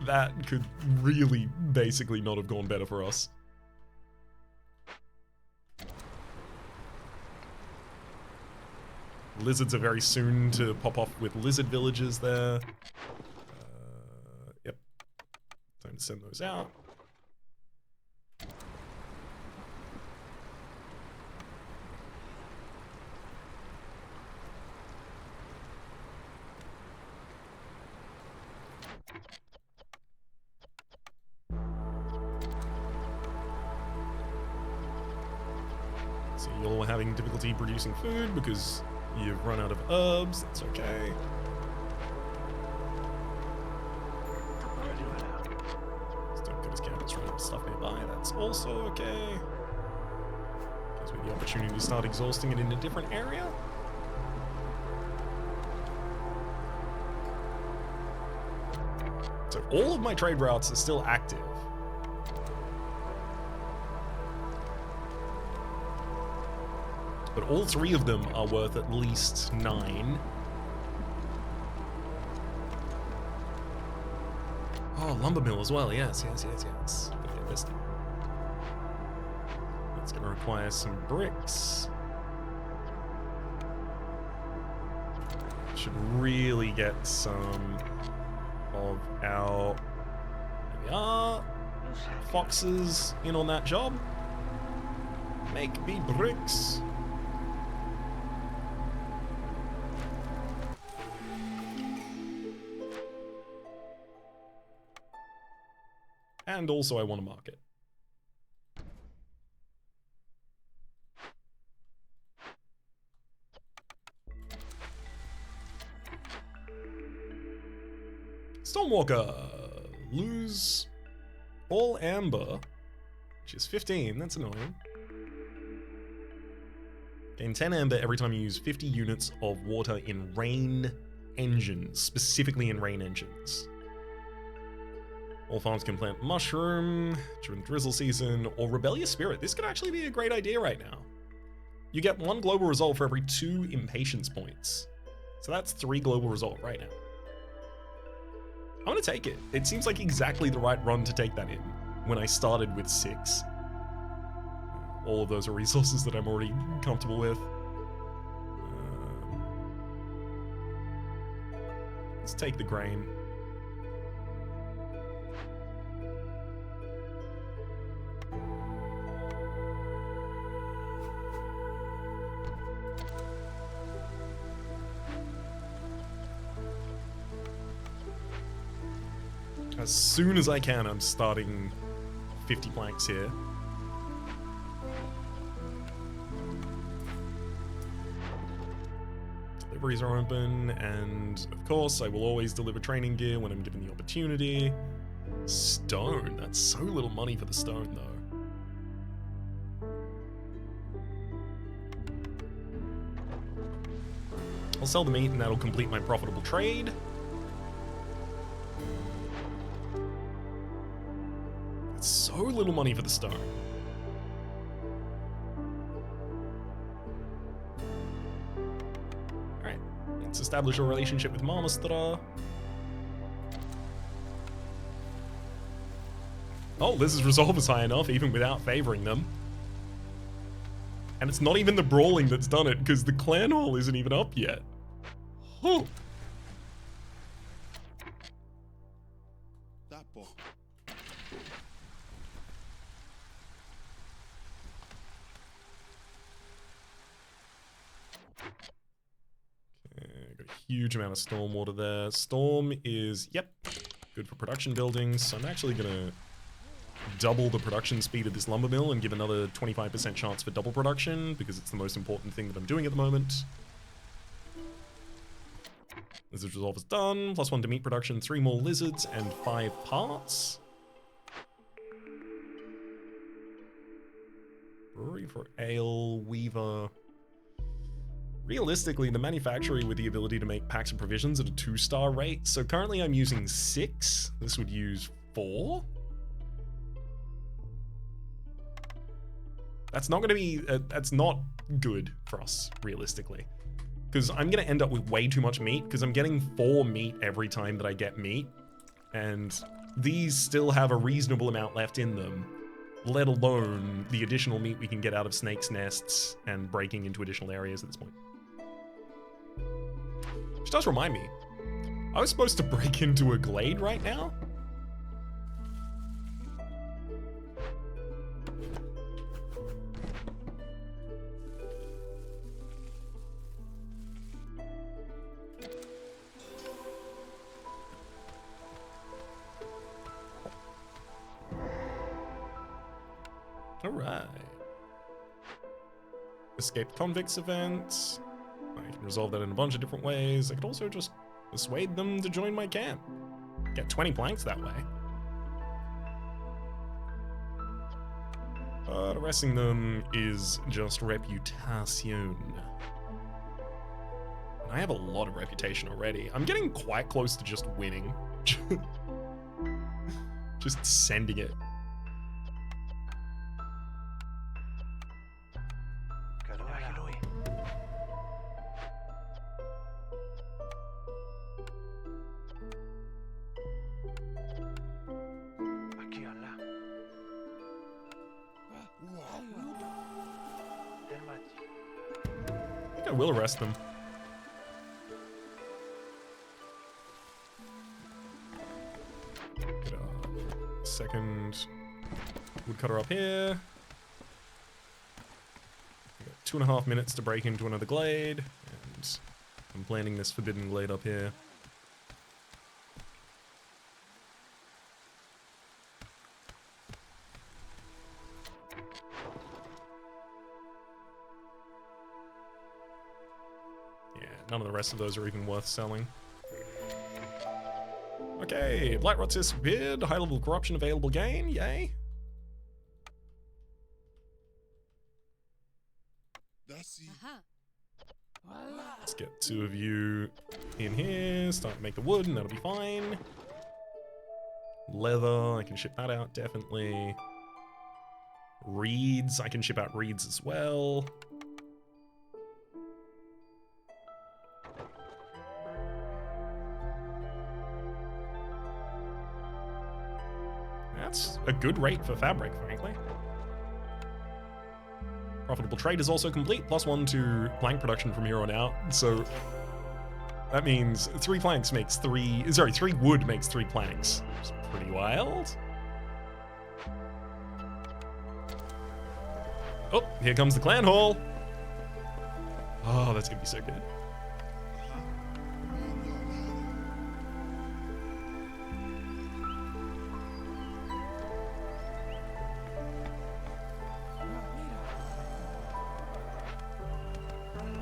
That could really basically not have gone better for us. Lizards are very soon to pop off with lizard villages there. Yep. Time to send those out. So you're having difficulty producing food because you've run out of herbs. That's okay. Stonecutters camp is running out of stuff nearby. That's also okay. Gives me the opportunity to start exhausting it in a different area. So all of my trade routes are still active. But all 3 of them are worth at least 9. Oh, lumber mill as well. Yes. It's going to require some bricks. Should really get some of our foxes in on that job. Make me bricks. And also I want to market. Stormwalker. Lose all amber, which is 15. That's annoying. Gain 10 amber every time you use 50 units of water in rain engines, specifically in rain engines. All farms can plant mushroom during drizzle season or rebellious spirit. This could actually be a great idea right now. You get 1 global result for every 2 impatience points. So that's 3 global result right now. I'm gonna take it. It seems like exactly the right run to take that in when I started with 6. All of those are resources that I'm already comfortable with. Let's take the grain. As soon as I can, I'm starting 50 planks here. Deliveries are open, and of course, I will always deliver training gear when I'm given the opportunity. Stone. That's so little money for the stone, though. I'll sell the meat, and that'll complete my profitable trade. That's so little money for the stone. Alright, let's establish a relationship with Marmostra. Oh, Liz's resolve is high enough, even without favoring them. And it's not even the brawling that's done it, because the clan hall isn't even up yet. Oh. Huge amount of stormwater there. Storm is, yep, good for production buildings. So I'm actually gonna double the production speed of this lumber mill and give another 25% chance for double production because it's the most important thing that I'm doing at the moment. Lizard resolve is done. +1 to meat production, 3 more lizards and 5 parts. Brewery for ale, weaver. Realistically, the manufacturer with the ability to make packs of provisions at a 2-star rate. So currently I'm using 6. This would use 4. That's not going to be, that's not good for us, realistically. Because I'm going to end up with way too much meat, because I'm getting 4 meat every time that I get meat. And these still have a reasonable amount left in them, let alone the additional meat we can get out of snakes' nests and breaking into additional areas at this point. Which does remind me, I was supposed to break into a glade right now? Alright. Escaped convicts event. I can resolve that in a bunch of different ways. I could also just persuade them to join my camp. Get 20 planks that way. But arresting them is just reputation. And I have a lot of reputation already. I'm getting quite close to just winning. Just sending it. I will arrest them. Get a second Woodcutter up here. We've got 2.5 minutes to break into another glade, and I'm planning this forbidden glade up here. Yeah, none of the rest of those are even worth selling. Okay, Blight Rot's disappeared, high level corruption available gain, yay. Let's get 2 of you in here, start to make the wood, and that'll be fine. Leather, I can ship that out, definitely. Reeds, I can ship out reeds as well. That's a good rate for fabric, frankly. Profitable trade is also complete, +1 to plank production from here on out. So that means 3 planks makes 3, sorry, 3 wood makes 3 planks. It's pretty wild. Oh, here comes the clan hall. Oh, that's gonna be so good.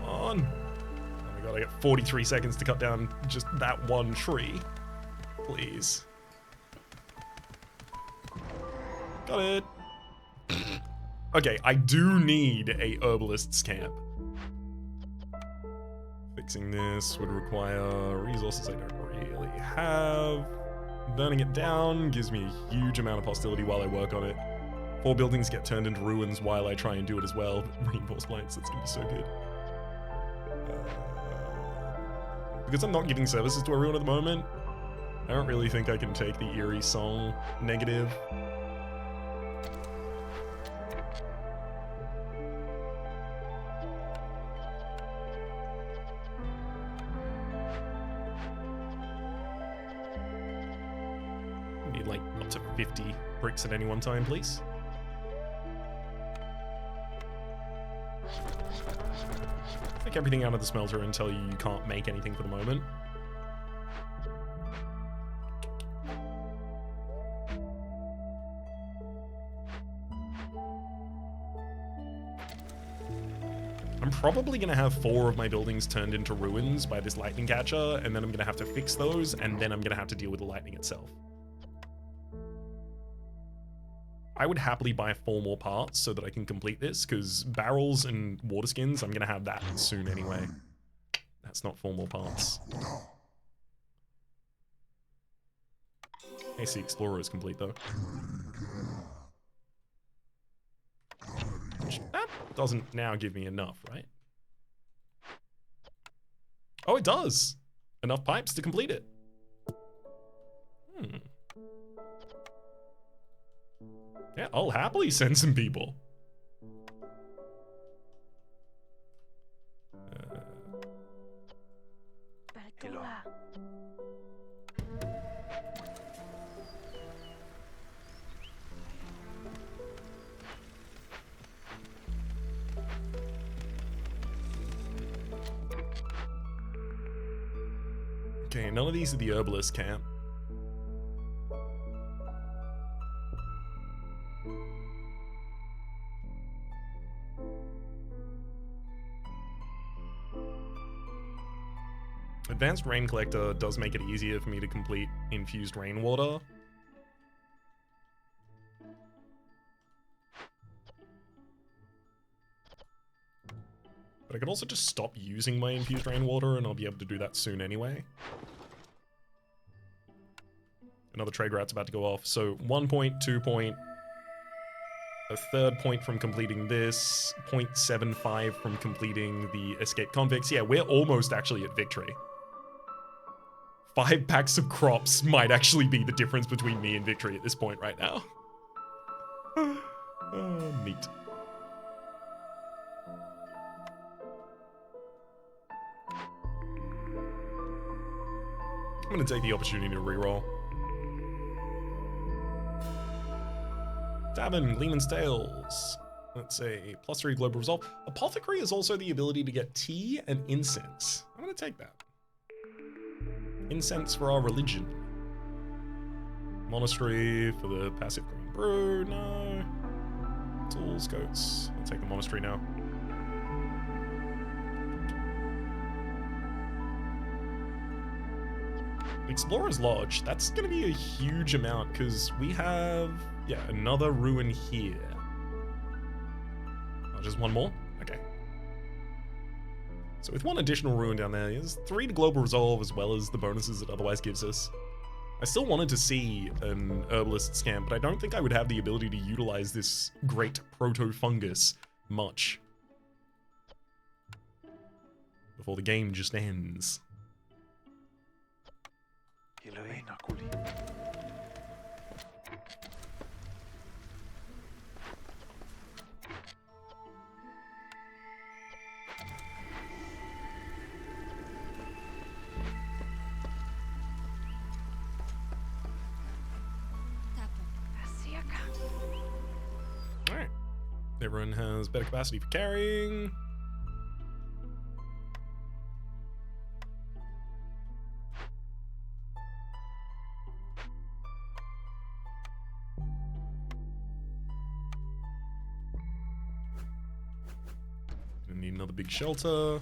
Oh my god, I get 43 seconds to cut down just that one tree. Please. Got it. Okay, I do need a herbalist's camp. Fixing this would require resources I don't really have. Burning it down gives me a huge amount of hostility while I work on it. 4 buildings get turned into ruins while I try and do it as well. Reinforced planks, that's gonna be so good. Because I'm not giving services to everyone at the moment, I don't really think I can take the eerie song negative. Need like up to 50 bricks at any one time, please. Take everything out of the smelter and tell you can't make anything for the moment. I'm probably going to have 4 of my buildings turned into ruins by this lightning catcher, and then I'm going to have to fix those, and then I'm going to have to deal with the lightning itself. I would happily buy 4 more parts so that I can complete this, because barrels and water skins, I'm going to have that soon anyway. That's not 4 more parts. AC Explorer is complete, though. Which, that doesn't now give me enough, right? Oh, it does! Enough pipes to complete it. Yeah, I'll happily send some people. Okay, none of these are the herbalist camp. Advanced Rain Collector does make it easier for me to complete infused rainwater. But I could also just stop using my infused rainwater and I'll be able to do that soon anyway. Another trade route's about to go off. So 1 point, 2 point, a 3rd point from completing this, 0.75 from completing the escape convicts. Yeah, we're almost actually at victory. 5 packs of crops might actually be the difference between me and victory at this point right now. Oh, neat. I'm gonna take the opportunity to reroll. Davin, Lehman's Tales. Let's say +3 global resolve. Apothecary is also the ability to get tea and incense. I'm gonna take that. Incense for our religion. Monastery for the passive green brew. No. Tools, goats. I'll take the monastery now. Explorer's Lodge. That's going to be a huge amount because we have, yeah, another ruin here. Oh, just one more? Okay. So with one additional ruin down there, there's 3 to global resolve as well as the bonuses it otherwise gives us. I still wanted to see an herbalist scam, but I don't think I would have the ability to utilize this great proto-fungus much before the game just ends. Alright. Everyone has better capacity for carrying. Gonna need another big shelter.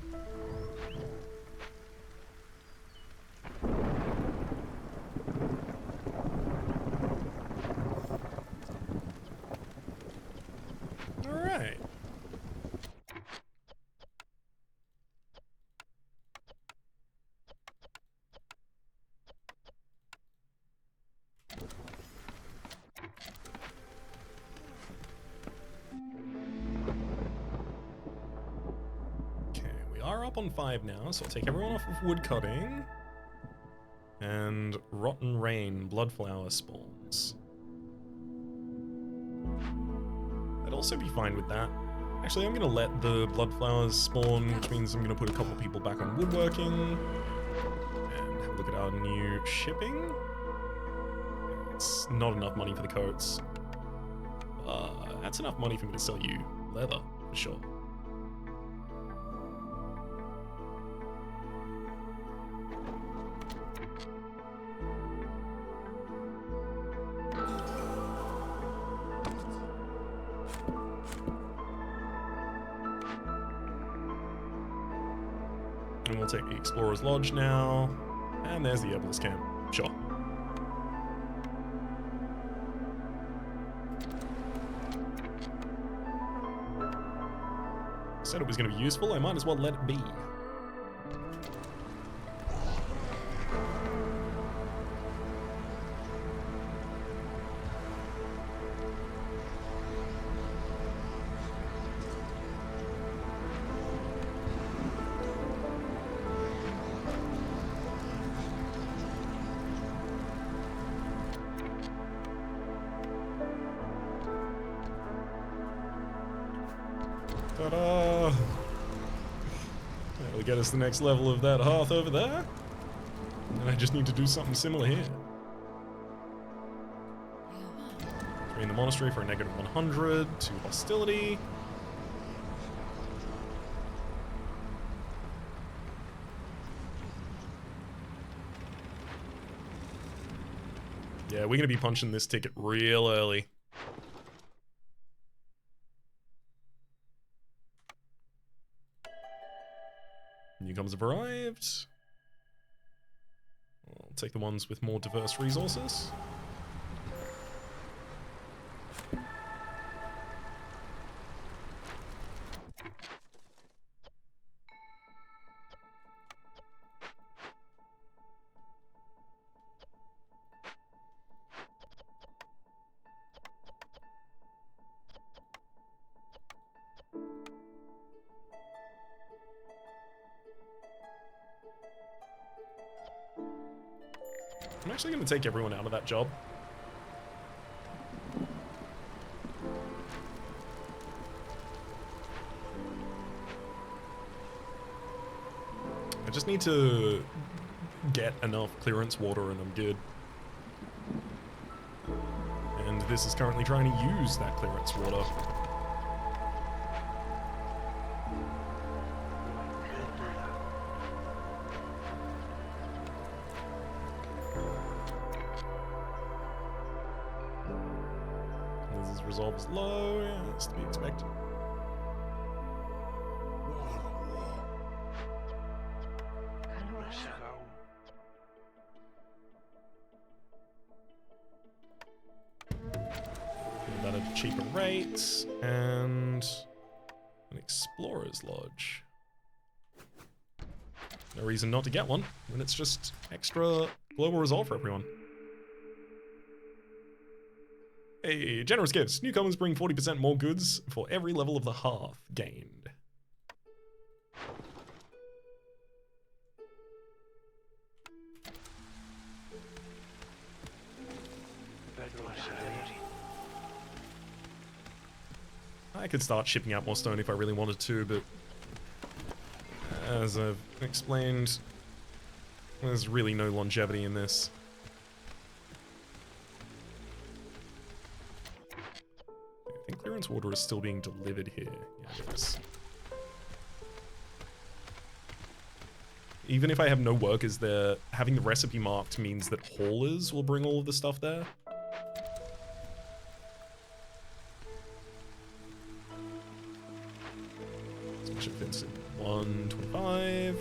Alright. Up on 5 now, so I'll take everyone off of wood cutting. And rotten rain, bloodflower spawns. I'd also be fine with that. Actually, I'm gonna let the bloodflowers spawn, which means I'm gonna put a couple of people back on woodworking. And have a look at our new shipping. It's not enough money for the coats. That's enough money for me to sell you leather, for sure. And we'll take the Explorer's Lodge now. And there's the Herbalist Camp. Sure. Said it was going to be useful, I might as well let it be. Ta-da! That'll get us the next level of that hearth over there. And I just need to do something similar here. Drain the monastery for a -100 to hostility. Yeah, we're gonna be punching this ticket real early. Newcomers have arrived. I'll take the ones with more diverse resources. I'm actually going to take everyone out of that job. I just need to get enough clearance water and I'm good. And this is currently trying to use that clearance water. This is resolved as low, yeah, that's to be expected. That at a cheaper rate, and an Explorer's Lodge. No reason not to get one, when it's just extra global resolve for everyone. Hey, generous gifts. Newcomers bring 40% more goods for every level of the hearth gained. I could start shipping out more stone if I really wanted to, but as I've explained, there's really no longevity in this. I think clearance water is still being delivered here. Yeah, it is. Even if I have no workers there, having the recipe marked means that haulers will bring all of the stuff there. Vincent, 125.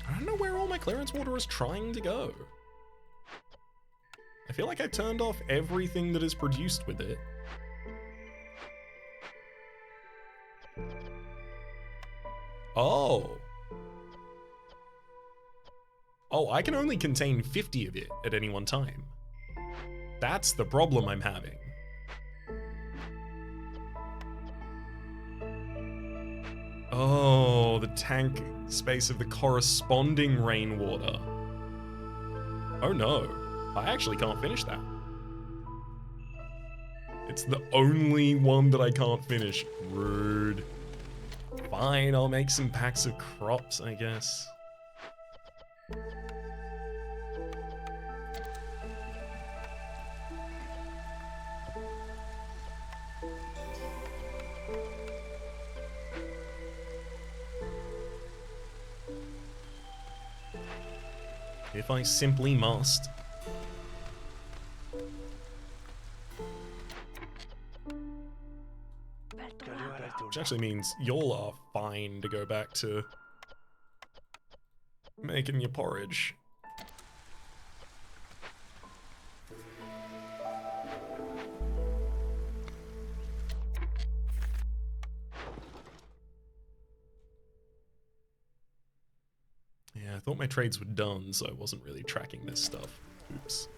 I don't know where all my clearance water is trying to go. I feel like I turned off everything that is produced with it. Oh. Oh, I can only contain 50 of it at any one time. That's the problem I'm having. Oh, the tank space of the corresponding rainwater. Oh no, I actually can't finish that. It's the only one that I can't finish. Rude. Fine, I'll make some packs of crops, I guess. If I simply must. Which actually means y'all are fine to go back to making your porridge. Yeah, I thought my trades were done, so I wasn't really tracking this stuff. Oops.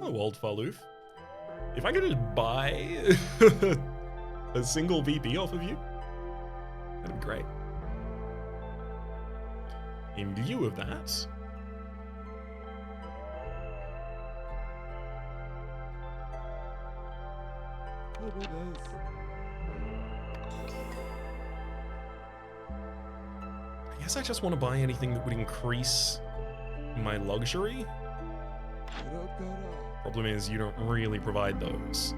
Oh, old Faloof. If I could just buy a single VP off of you, that'd be great. In lieu of that, I guess I just want to buy anything that would increase my luxury. Problem is, you don't really provide those.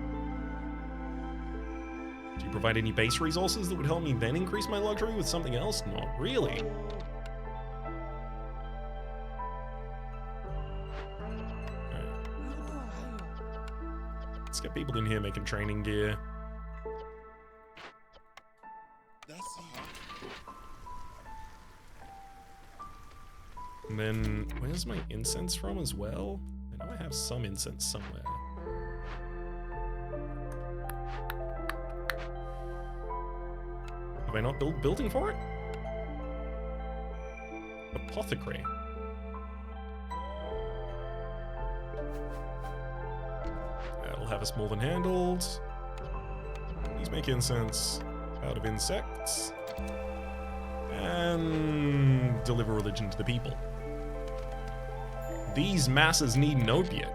Do you provide any base resources that would help me then increase my luxury with something else? Not really. Let's get people in here making training gear. And then, where's my incense from as well? I know I have some incense somewhere. Have I not building for it? Apothecary. I'll have Harvest more than handled. Please make incense out of insects. And deliver religion to the people. These masses need an opiate.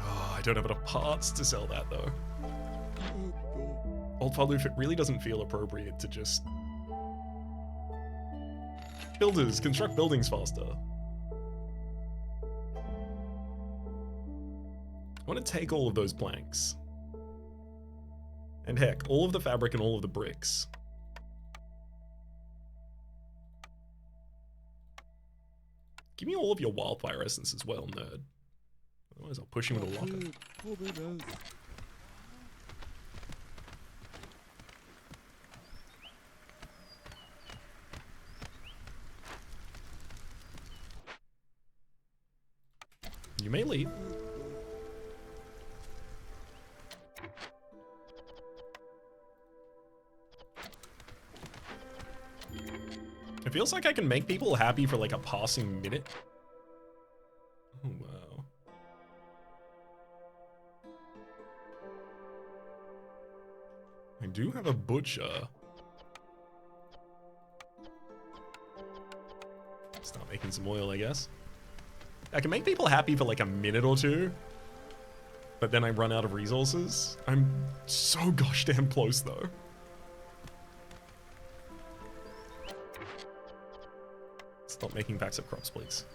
Oh, I don't have enough parts to sell that though. Old Faloof, it really doesn't feel appropriate to just... Builders, construct buildings faster. I want to take all of those planks. And heck, all of the fabric and all of the bricks. Give me all of your wildfire essence as well, nerd. Otherwise I'll push you with a locker. You may leave. It feels like I can make people happy for like a passing minute. Oh, wow. I do have a butcher. Start making some oil, I guess. I can make people happy for like a minute or two, but then I run out of resources. I'm so gosh damn close though. Stop making packs of crops, please.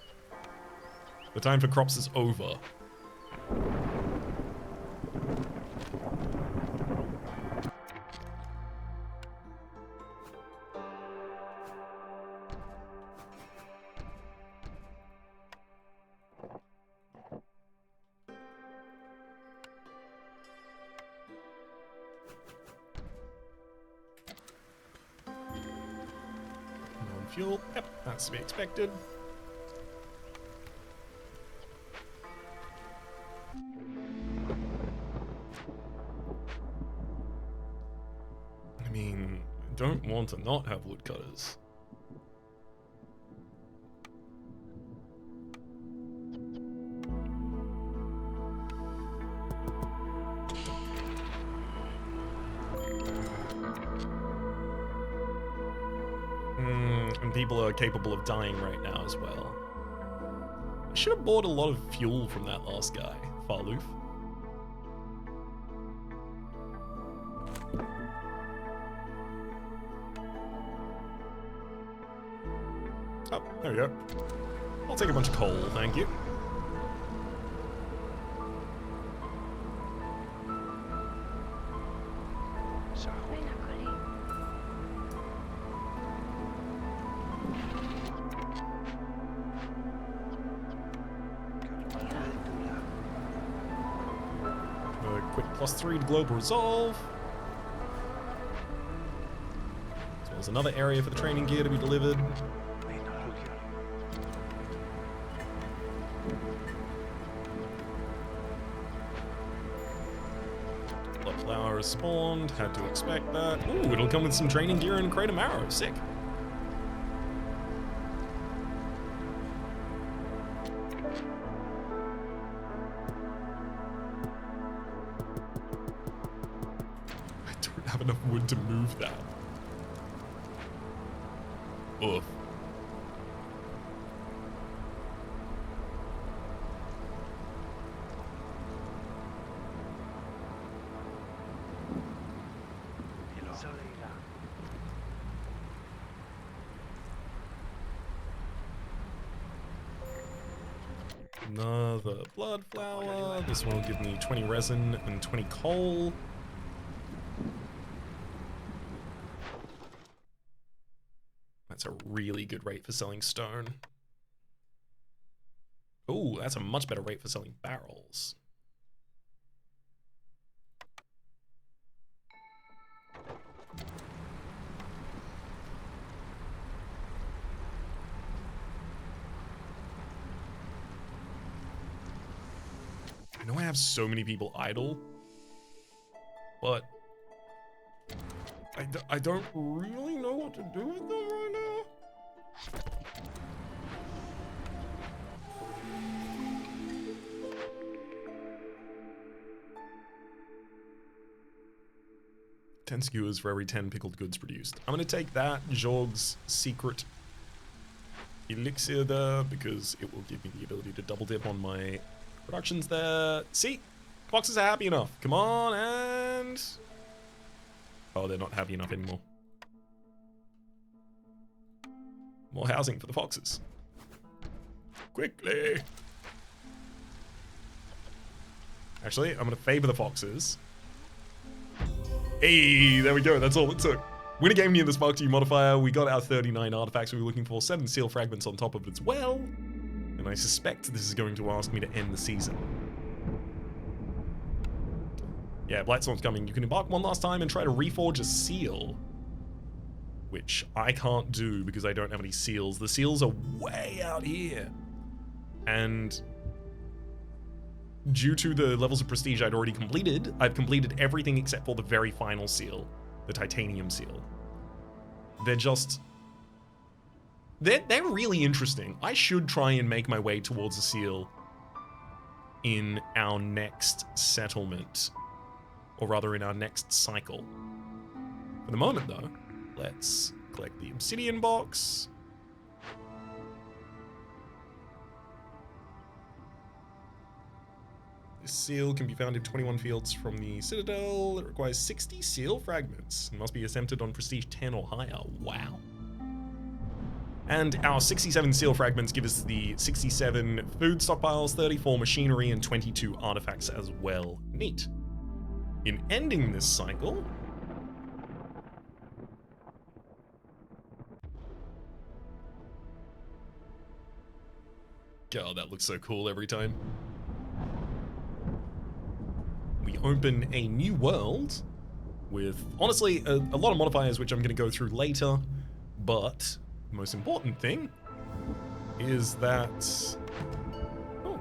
The time for crops is over. Fuel. Yep, that's to be expected. I mean, I don't want to not have woodcutters. And people are capable of dying right now as well. I should have bought a lot of fuel from that last guy, Farloof. Oh, there we go. I'll take a bunch of coal, thank you. +3 to global resolve. As well as another area for the training gear to be delivered. Blood flower has spawned, had to expect that. Ooh, it'll come with some training gear and a crate of marrow, sick. Have enough wood to move that. Ugh. Another blood flower. This one will give me 20 resin and 20 coal. That's a really good rate for selling stone. Oh, that's a much better rate for selling barrels. have so many people idle, but I don't really know what to do with them right now. 10 skewers for every 10 pickled goods produced. I'm going to take that Jorg's secret elixir there because it will give me the ability to double dip on my productions there. See? Foxes are happy enough. Come on, and... oh, they're not happy enough anymore. More housing for the foxes. Quickly. Actually, I'm going to favor the foxes. Hey, there we go. That's all it took. Win a game near the Spark 2 modifier. We got our 39 artifacts we were looking for, 7 seal fragments on top of it as well. And I suspect this is going to ask me to end the season. Yeah, Blightstorm's coming. You can embark one last time and try to reforge a seal. Which I can't do because I don't have any seals. The seals are way out here. And due to the levels of prestige I'd already completed, I've completed everything except for the very final seal, the titanium seal. They're just... They're really interesting. I should try and make my way towards a seal in our next settlement. Or rather, in our next cycle. For the moment, though, let's collect the obsidian box. This seal can be found in 21 fields from the Citadel. It requires 60 seal fragments. It must be attempted on prestige 10 or higher. Wow. And our 67 seal fragments give us the 67 food stockpiles, 34 machinery, and 22 artifacts as well. Neat. In ending this cycle, God, that looks so cool every time. We open a new world with, honestly, a lot of modifiers which I'm going to go through later, but the most important thing is that... oh,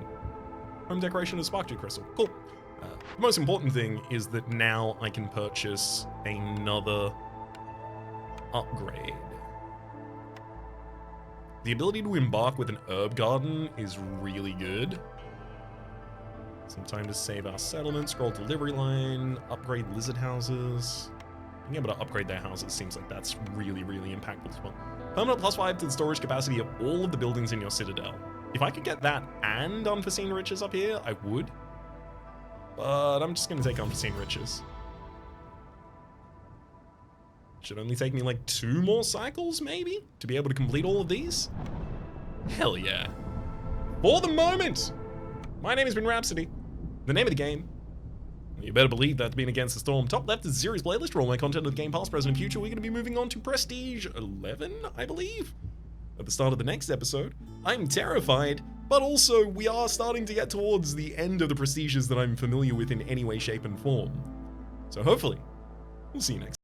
home decoration of Spark 2 crystal. Cool. The most important thing is that now I can purchase another upgrade. The ability to embark with an herb garden is really good. Some time to save our settlement, scroll delivery line, upgrade lizard houses. Being able to upgrade their houses seems like that's really, really impactful as well. Permanent +5 to the storage capacity of all of the buildings in your citadel. If I could get that and unforeseen riches up here, I would. But I'm just going to take unforeseen riches. Should only take me like 2 more cycles, maybe, to be able to complete all of these. Hell yeah. For the moment, my name has been Rhapsody. The name of the game, you better believe that's been Against the Storm. Top left is the series playlist for all my content of the game, past, present, and future. We're going to be moving on to Prestige 11, I believe, at the start of the next episode. I'm terrified, but also we are starting to get towards the end of the prestiges that I'm familiar with in any way, shape, and form. So hopefully, we'll see you next time.